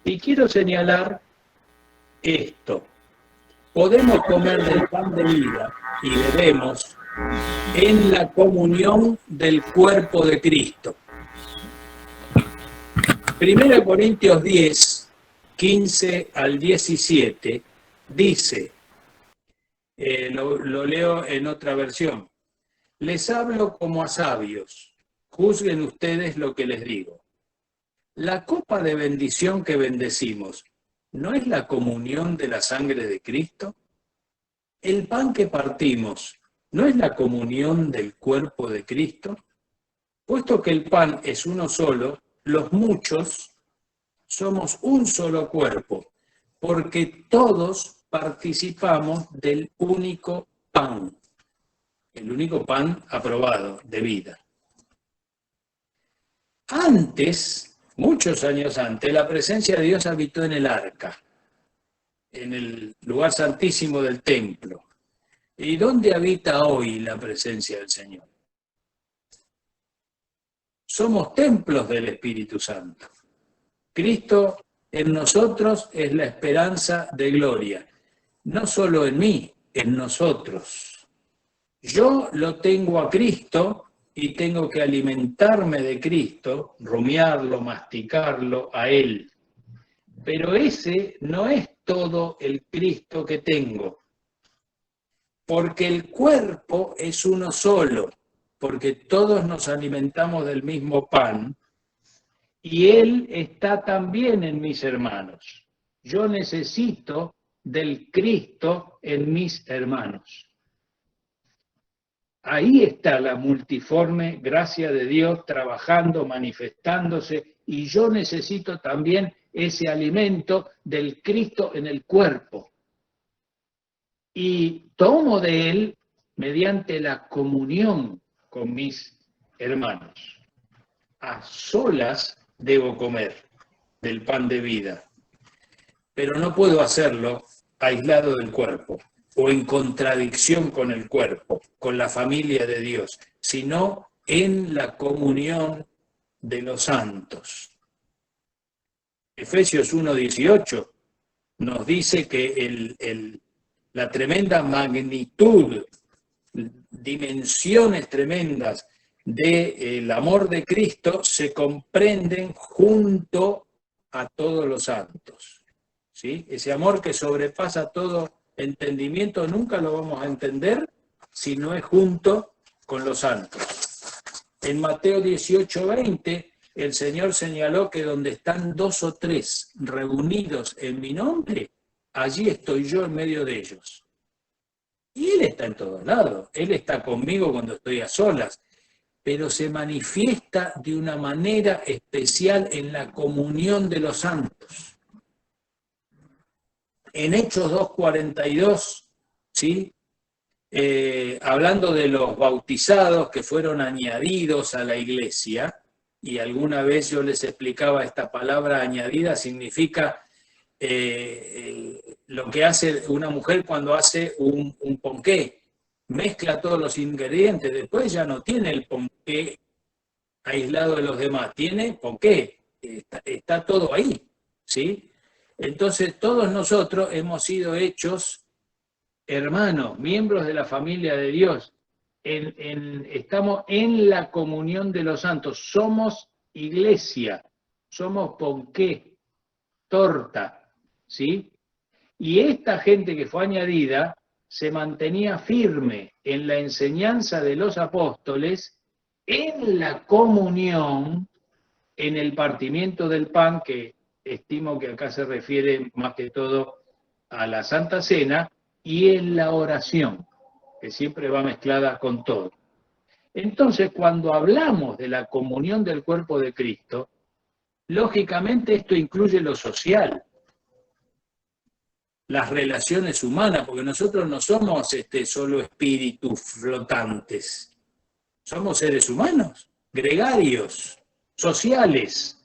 Y quiero señalar esto. Podemos comer del pan de vida y bebemos en la comunión del cuerpo de Cristo. 1 Corintios 10, 15 al 17, dice, lo leo en otra versión, les hablo como a sabios, juzguen ustedes lo que les digo. La copa de bendición que bendecimos, ¿no es la comunión de la sangre de Cristo? El pan que partimos, ¿no es la comunión del cuerpo de Cristo? Puesto que el pan es uno solo, los muchos somos un solo cuerpo, porque todos participamos del único pan, el único pan aprobado de vida. Antes, muchos años antes, la presencia de Dios habitó en el arca, en el lugar santísimo del templo. ¿Y dónde habita hoy la presencia del Señor? Somos templos del Espíritu Santo. Cristo en nosotros es la esperanza de gloria. No solo en mí, en nosotros. Yo lo tengo a Cristo y tengo que alimentarme de Cristo, rumiarlo, masticarlo a Él. Pero ese no es todo el Cristo que tengo, porque el cuerpo es uno solo, porque todos nos alimentamos del mismo pan, y Él está también en mis hermanos. Yo necesito del Cristo en mis hermanos. Ahí está la multiforme gracia de Dios trabajando, manifestándose, y yo necesito también ese alimento del Cristo en el cuerpo. Y tomo de Él mediante la comunión con mis hermanos. A solas debo comer del pan de vida, pero no puedo hacerlo aislado del cuerpo o en contradicción con el cuerpo, con la familia de Dios, sino en la comunión de los santos. Efesios 1:18 nos dice que la tremenda magnitud, dimensiones tremendas del amor de Cristo se comprenden junto a todos los santos. ¿Sí? Ese amor que sobrepasa todo entendimiento nunca lo vamos a entender si no es junto con los santos. En Mateo 18:20 el Señor señaló que donde están 2 o 3 reunidos en mi nombre, allí estoy yo en medio de ellos. Y Él está en todos lados, Él está conmigo cuando estoy a solas, pero se manifiesta de una manera especial en la comunión de los santos. En Hechos 2:42, ¿sí? Hablando de los bautizados que fueron añadidos a la iglesia, y alguna vez yo les explicaba esta palabra añadida, significa lo que hace una mujer cuando hace un ponqué, mezcla todos los ingredientes, después ya no tiene el ponqué aislado de los demás, tiene ponqué, está todo ahí, ¿sí? Entonces todos nosotros hemos sido hechos hermanos, miembros de la familia de Dios. Estamos en la comunión de los santos. Somos iglesia, somos ponqué, torta, ¿sí? Y esta gente que fue añadida se mantenía firme en la enseñanza de los apóstoles, en la comunión, en el partimiento del pan, que estimo que acá se refiere más que todo a la Santa Cena, y en la oración, que siempre va mezclada con todo. Entonces, cuando hablamos de la comunión del cuerpo de Cristo, lógicamente esto incluye lo social, las relaciones humanas, porque nosotros no somos solo espíritus flotantes, somos seres humanos, gregarios, sociales.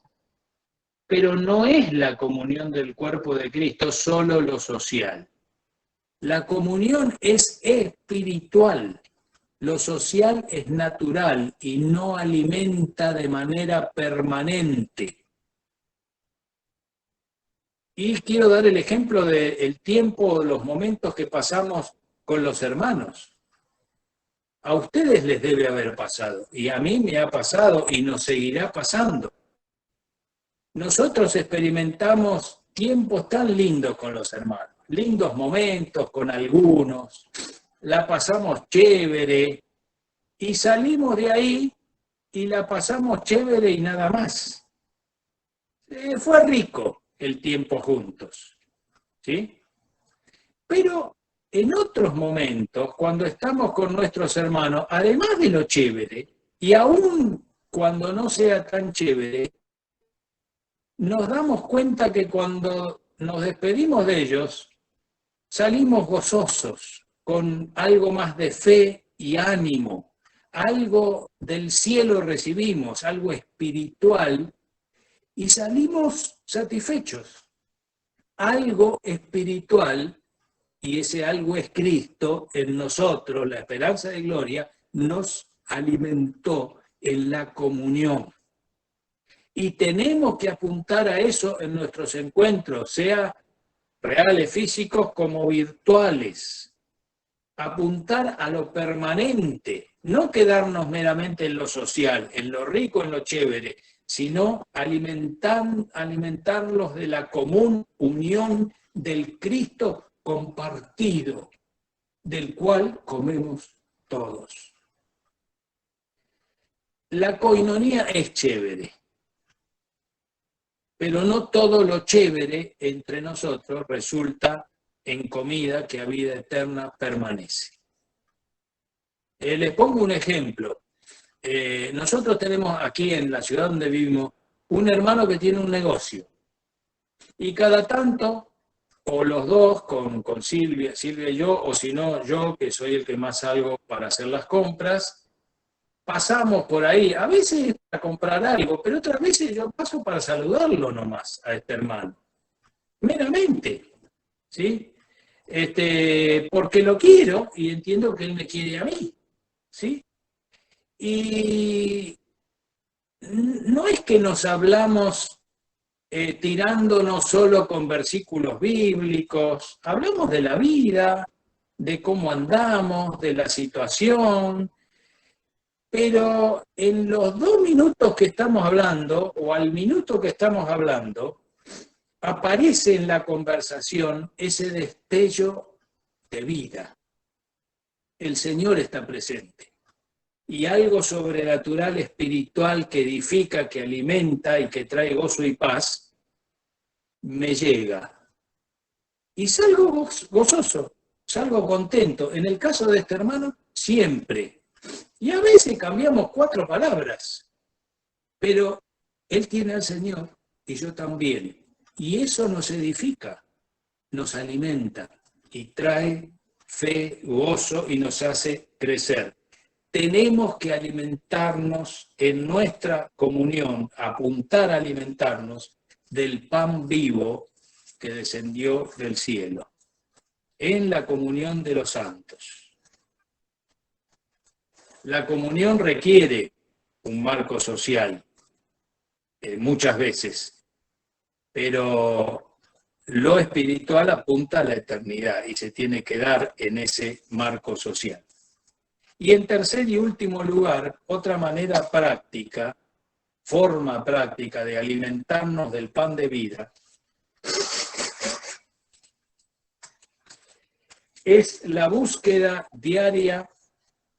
Pero no es la comunión del cuerpo de Cristo solo lo social. La comunión es espiritual, lo social es natural y no alimenta de manera permanente. Y quiero dar el ejemplo del tiempo, los momentos que pasamos con los hermanos. A ustedes les debe haber pasado, y a mí me ha pasado y nos seguirá pasando. Nosotros experimentamos tiempos tan lindos con los hermanos, lindos momentos con algunos, la pasamos chévere y salimos de ahí y la pasamos chévere y nada más. Fue rico el tiempo juntos, ¿sí? Pero en otros momentos, cuando estamos con nuestros hermanos, además de lo chévere, y aún cuando no sea tan chévere, nos damos cuenta que cuando nos despedimos de ellos, salimos gozosos, con algo más de fe y ánimo, algo del cielo recibimos, algo espiritual, y salimos satisfechos. Algo espiritual, y ese algo es Cristo en nosotros, la esperanza de gloria, nos alimentó en la comunión. Y tenemos que apuntar a eso en nuestros encuentros, sea reales, físicos, como virtuales. apuntar a lo permanente, no quedarnos meramente en lo social, en lo rico, en lo chévere, sino alimentarlos de la común unión del Cristo compartido, del cual comemos todos. La coinonía es chévere, pero no todo lo chévere entre nosotros resulta en comida que a vida eterna permanece. Les pongo un ejemplo. Nosotros tenemos aquí en la ciudad donde vivimos un hermano que tiene un negocio y cada tanto, o los dos con Silvia y yo, o si no yo, que soy el que más salgo para hacer las compras, pasamos por ahí, a veces para comprar algo, pero otras veces yo paso para saludarlo nomás a este hermano, meramente, ¿sí? Porque lo quiero y entiendo que él me quiere a mí, ¿sí? Y no es que nos hablamos tirándonos solo con versículos bíblicos, hablamos de la vida, de cómo andamos, de la situación, pero en los 2 minutos que estamos hablando, o al minuto que estamos hablando, aparece en la conversación ese destello de vida. El Señor está presente. Y algo sobrenatural, espiritual, que edifica, que alimenta y que trae gozo y paz, me llega. Y salgo gozoso, salgo contento. En el caso de este hermano, siempre. Y a veces cambiamos 4 palabras, pero él tiene al Señor y yo también. Y eso nos edifica, nos alimenta y trae fe, gozo y nos hace crecer. Tenemos que alimentarnos en nuestra comunión, apuntar a alimentarnos del pan vivo que descendió del cielo, en la comunión de los santos. La comunión requiere un marco social, muchas veces, pero lo espiritual apunta a la eternidad y se tiene que dar en ese marco social. Y en tercer y último lugar, otra manera práctica, forma práctica de alimentarnos del pan de vida, es la búsqueda diaria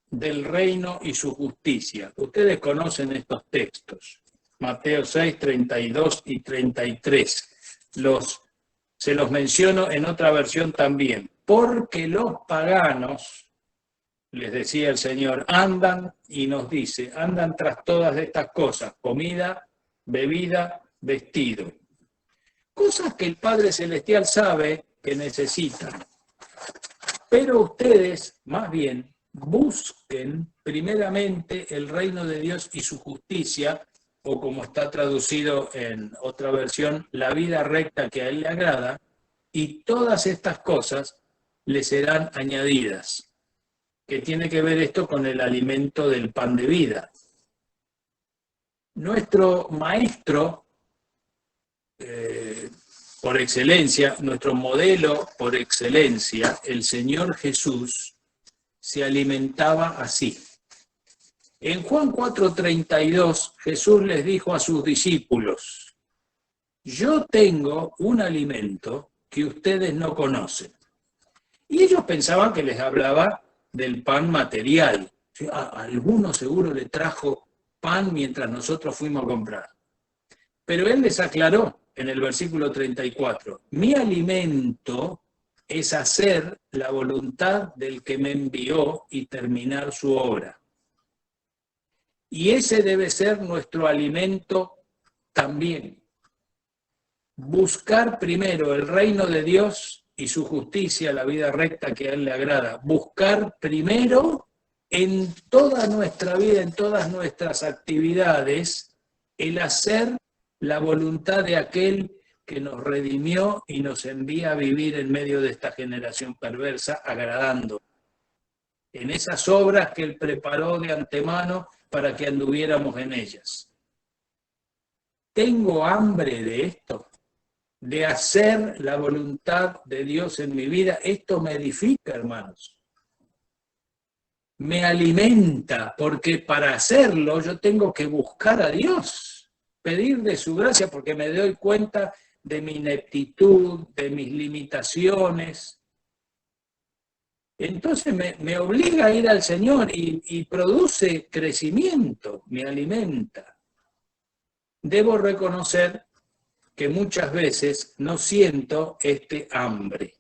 del reino y su justicia. Ustedes conocen estos textos, Mateo 6, 32 y 33. Se los menciono en otra versión también. Porque los paganos, les decía el Señor, andan y nos dice, andan tras todas estas cosas, comida, bebida, vestido. Cosas que el Padre Celestial sabe que necesitan. Pero ustedes, más bien, busquen primeramente el reino de Dios y su justicia, o como está traducido en otra versión, la vida recta que a Él le agrada, y todas estas cosas le serán añadidas. Que tiene que ver esto con el alimento del pan de vida. Nuestro maestro, por excelencia, nuestro modelo por excelencia, el Señor Jesús, se alimentaba así. En Juan 4:32, Jesús les dijo a sus discípulos, yo tengo un alimento que ustedes no conocen. Y ellos pensaban que les hablaba del pan material. A alguno seguro le trajo pan mientras nosotros fuimos a comprar. Pero él les aclaró en el versículo 34, mi alimento es hacer la voluntad del que me envió y terminar su obra. Y ese debe ser nuestro alimento también. Buscar primero el reino de Dios y su justicia, la vida recta que a Él le agrada. Buscar primero en toda nuestra vida, en todas nuestras actividades, el hacer la voluntad de aquel que nos redimió y nos envía a vivir en medio de esta generación perversa, agradando. En esas obras que Él preparó de antemano para que anduviéramos en ellas. ¿Tengo hambre de esto? De hacer la voluntad de Dios en mi vida. Esto me edifica, hermanos. me alimenta, porque para hacerlo yo tengo que buscar a Dios, pedir de su gracia, porque me doy cuenta de mi ineptitud, de mis limitaciones. Entonces me obliga a ir al Señor y produce crecimiento, me alimenta. Debo reconocer que muchas veces no siento este hambre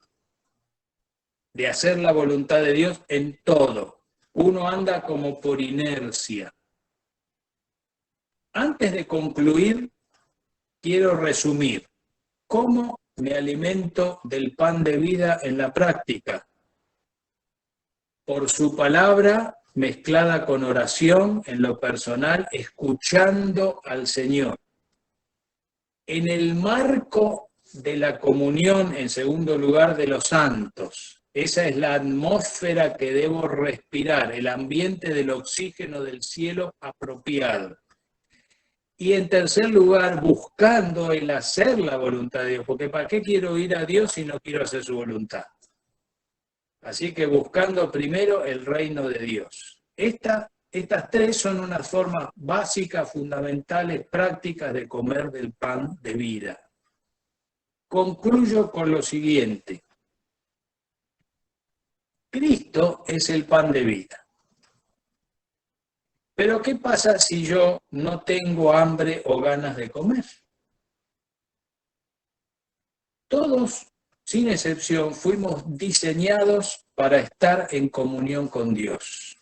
de hacer la voluntad de Dios en todo. Uno anda como por inercia. Antes de concluir, quiero resumir cómo me alimento del pan de vida en la práctica. Por su palabra mezclada con oración en lo personal, escuchando al Señor. En el marco de la comunión, en segundo lugar, de los santos. Esa es la atmósfera que debo respirar, el ambiente del oxígeno del cielo apropiado. Y en tercer lugar, buscando el hacer la voluntad de Dios, porque ¿para qué quiero ir a Dios si no quiero hacer su voluntad? Así que buscando primero el reino de Dios. Estas tres son unas formas básicas, fundamentales, prácticas de comer del pan de vida. Concluyo con lo siguiente. Cristo es el pan de vida. Pero ¿qué pasa si yo no tengo hambre o ganas de comer? Todos, sin excepción, fuimos diseñados para estar en comunión con Dios.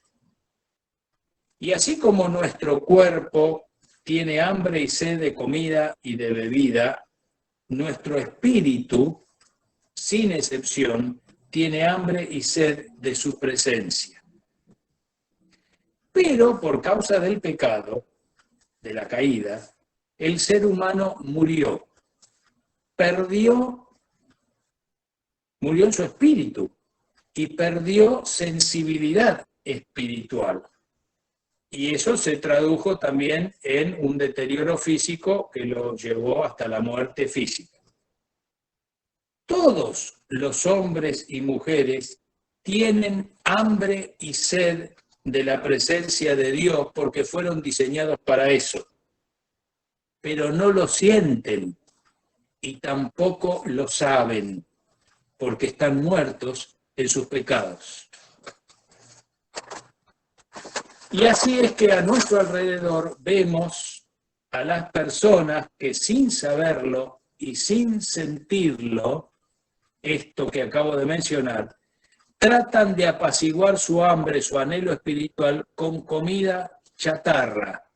Y así como nuestro cuerpo tiene hambre y sed de comida y de bebida, nuestro espíritu, sin excepción, tiene hambre y sed de su presencia. Pero por causa del pecado, de la caída, el ser humano murió en su espíritu y perdió sensibilidad espiritual. Y eso se tradujo también en un deterioro físico que lo llevó hasta la muerte física. Todos los hombres y mujeres tienen hambre y sed de la presencia de Dios porque fueron diseñados para eso, pero no lo sienten y tampoco lo saben porque están muertos en sus pecados. Y así es que a nuestro alrededor vemos a las personas que sin saberlo y sin sentirlo, esto que acabo de mencionar, tratan de apaciguar su hambre, su anhelo espiritual con comida chatarra,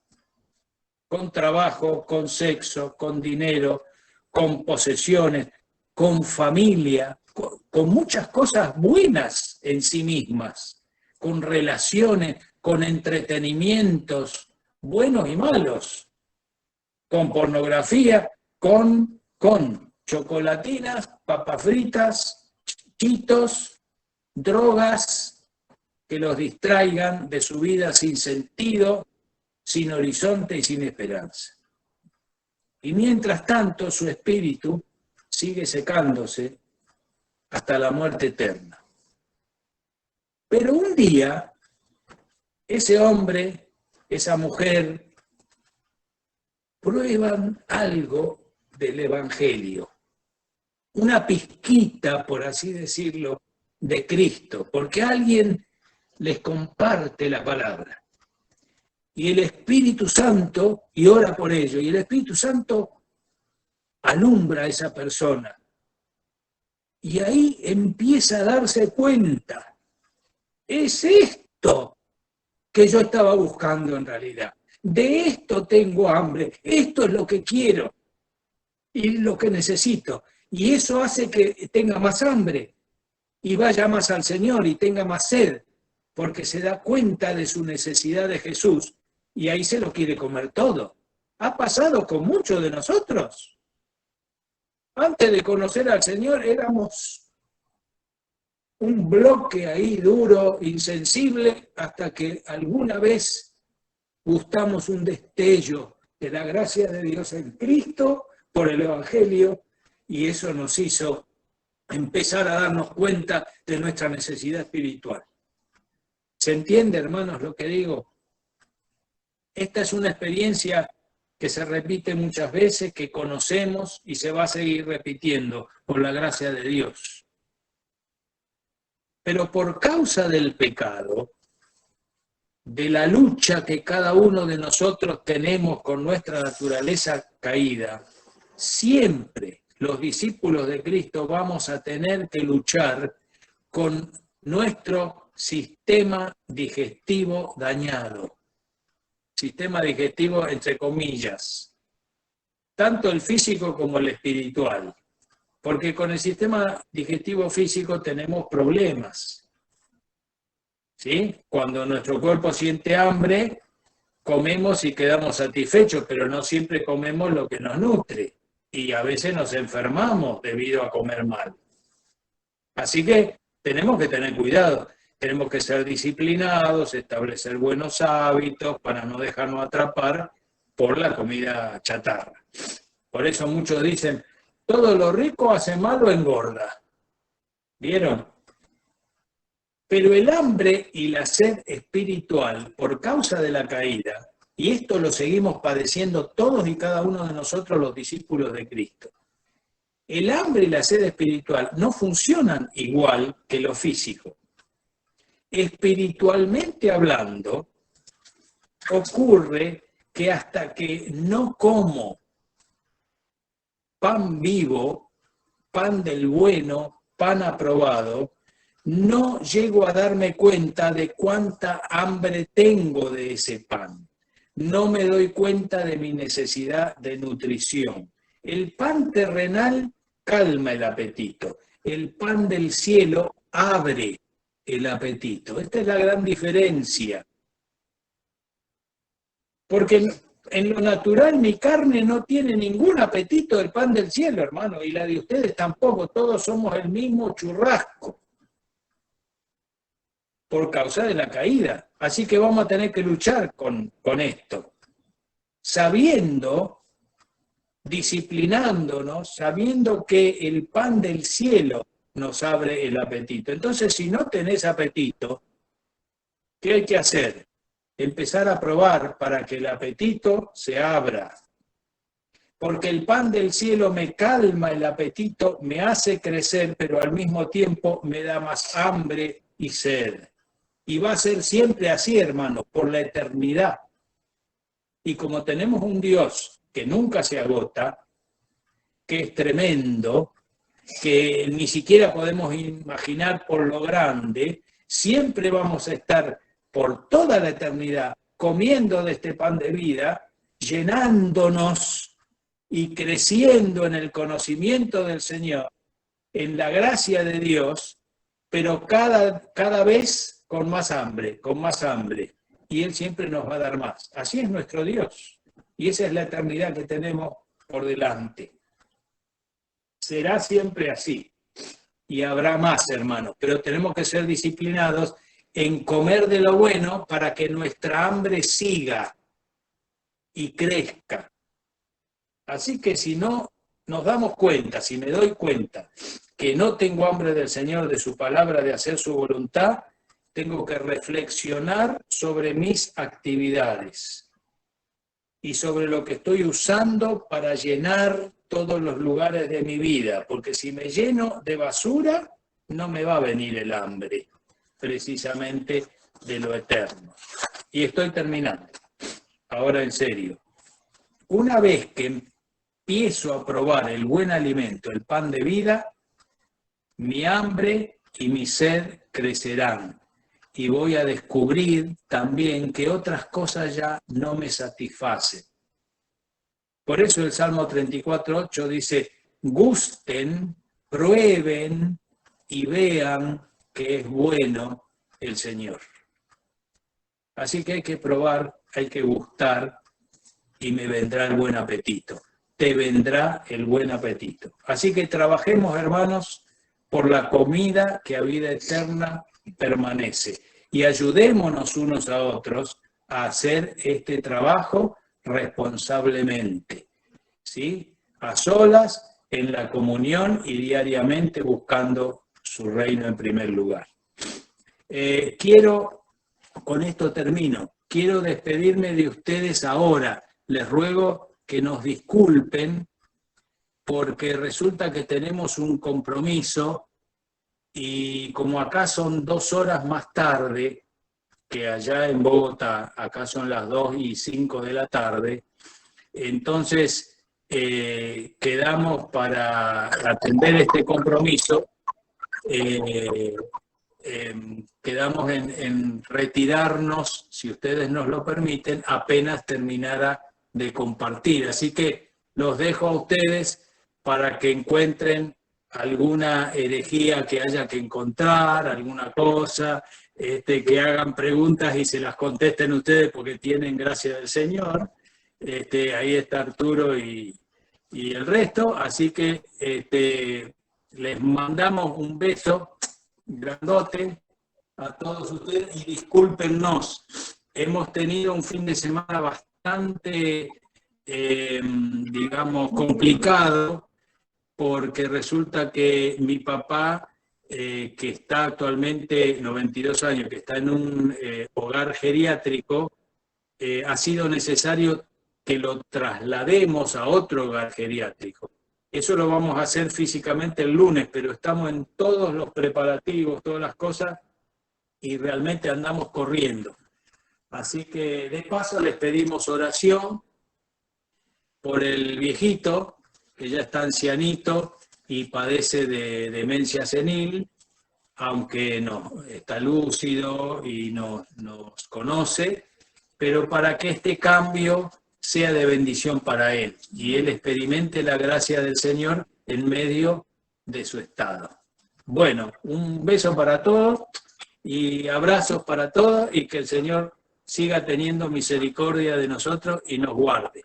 con trabajo, con sexo, con dinero, con posesiones, con familia, con muchas cosas buenas en sí mismas, con relaciones, con entretenimientos buenos y malos, con pornografía, con chocolatinas, papas fritas, chitos, drogas que los distraigan de su vida sin sentido, sin horizonte y sin esperanza. Y mientras tanto su espíritu sigue secándose hasta la muerte eterna. Pero un día, ese hombre, esa mujer, prueban algo del Evangelio, una pizquita, por así decirlo, de Cristo, porque alguien les comparte la palabra. Y el Espíritu Santo, y ora por ello, y el Espíritu Santo alumbra a esa persona. Y ahí empieza a darse cuenta, es esto que yo estaba buscando en realidad. De esto tengo hambre, esto es lo que quiero y lo que necesito. Y eso hace que tenga más hambre y vaya más al Señor y tenga más sed, porque se da cuenta de su necesidad de Jesús y ahí se lo quiere comer todo. Ha pasado con muchos de nosotros. Antes de conocer al Señor éramos un bloque ahí duro, insensible, hasta que alguna vez gustamos un destello de la gracia de Dios en Cristo por el Evangelio, y eso nos hizo empezar a darnos cuenta de nuestra necesidad espiritual. ¿Se entiende, hermanos, lo que digo? Esta es una experiencia que se repite muchas veces, que conocemos y se va a seguir repitiendo por la gracia de Dios. Pero por causa del pecado, de la lucha que cada uno de nosotros tenemos con nuestra naturaleza caída, siempre los discípulos de Cristo vamos a tener que luchar con nuestro sistema digestivo dañado. Sistema digestivo entre comillas, tanto el físico como el espiritual, porque con el sistema digestivo físico tenemos problemas, ¿sí? Cuando nuestro cuerpo siente hambre, comemos y quedamos satisfechos, pero no siempre comemos lo que nos nutre, y a veces nos enfermamos debido a comer mal. Así que tenemos que tener cuidado. Tenemos que ser disciplinados, establecer buenos hábitos para no dejarnos atrapar por la comida chatarra. Por eso muchos dicen, todo lo rico hace mal o engorda. ¿Vieron? Pero el hambre y la sed espiritual, por causa de la caída, y esto lo seguimos padeciendo todos y cada uno de nosotros los discípulos de Cristo, el hambre y la sed espiritual no funcionan igual que lo físico. Espiritualmente hablando, ocurre que hasta que no como pan vivo, pan del bueno, pan aprobado, no llego a darme cuenta de cuánta hambre tengo de ese pan. No me doy cuenta de mi necesidad de nutrición. El pan terrenal calma el apetito. El pan del cielo abre el apetito. Esta es la gran diferencia. Porque en lo natural mi carne no tiene ningún apetito del pan del cielo, hermano, y la de ustedes tampoco. Todos somos el mismo churrasco por causa de la caída. Así que vamos a tener que luchar con esto, sabiendo, disciplinándonos, sabiendo que el pan del cielo nos abre el apetito. Entonces, si no tenés apetito, ¿qué hay que hacer? Empezar a probar para que el apetito se abra. Porque el pan del cielo me calma el apetito, me hace crecer, pero al mismo tiempo me da más hambre y sed. Y va a ser siempre así, hermanos, por la eternidad. Y como tenemos un Dios que nunca se agota, que es tremendo, que ni siquiera podemos imaginar por lo grande, siempre vamos a estar por toda la eternidad comiendo de este pan de vida, llenándonos y creciendo en el conocimiento del Señor, en la gracia de Dios, pero cada vez con más hambre, y Él siempre nos va a dar más. Así es nuestro Dios, y esa es la eternidad que tenemos por delante. Será siempre así, y habrá más, hermanos, pero tenemos que ser disciplinados en comer de lo bueno para que nuestra hambre siga y crezca. Así que si no nos damos cuenta, si me doy cuenta que no tengo hambre del Señor, de su palabra, de hacer su voluntad, tengo que reflexionar sobre mis actividades y sobre lo que estoy usando para llenar todos los lugares de mi vida, porque si me lleno de basura, no me va a venir el hambre, precisamente de lo eterno. Y estoy terminando. Ahora en serio. Una vez que empiezo a probar el buen alimento, el pan de vida, mi hambre y mi sed crecerán. Y voy a descubrir también que otras cosas ya no me satisfacen. Por eso el Salmo 34:8 dice, gusten, prueben y vean que es bueno el Señor. Así que hay que probar, hay que gustar y me vendrá el buen apetito. Te vendrá el buen apetito. Así que trabajemos, hermanos, por la comida que a vida eterna permanece. Y ayudémonos unos a otros a hacer este trabajo responsablemente, ¿sí? A solas, en la comunión y diariamente buscando su reino en primer lugar. Quiero con esto termino. Quiero despedirme de ustedes ahora. Les ruego que nos disculpen porque resulta que tenemos un compromiso y como acá son 2 horas más tarde que allá en Bogotá, acá son las 2:05 de la tarde, entonces quedamos para atender este compromiso, quedamos en retirarnos, si ustedes nos lo permiten, apenas terminara de compartir. Así que los dejo a ustedes para que encuentren alguna herejía que haya que encontrar, alguna cosa, que hagan preguntas y se las contesten ustedes porque tienen gracia del Señor. Ahí está Arturo y el resto, así que les mandamos un beso grandote a todos ustedes y discúlpennos. Hemos tenido un fin de semana bastante, digamos, complicado, porque resulta que mi papá, que está actualmente 92 años, que está en un hogar geriátrico, ha sido necesario que lo traslademos a otro hogar geriátrico. Eso lo vamos a hacer físicamente el lunes, pero estamos en todos los preparativos, todas las cosas, y realmente andamos corriendo. Así que de paso les pedimos oración por el viejito, que ya está ancianito y padece de demencia senil, aunque no, está lúcido y nos conoce, pero para que este cambio sea de bendición para él y él experimente la gracia del Señor en medio de su estado. Bueno, un beso para todos y abrazos para todos y que el Señor siga teniendo misericordia de nosotros y nos guarde.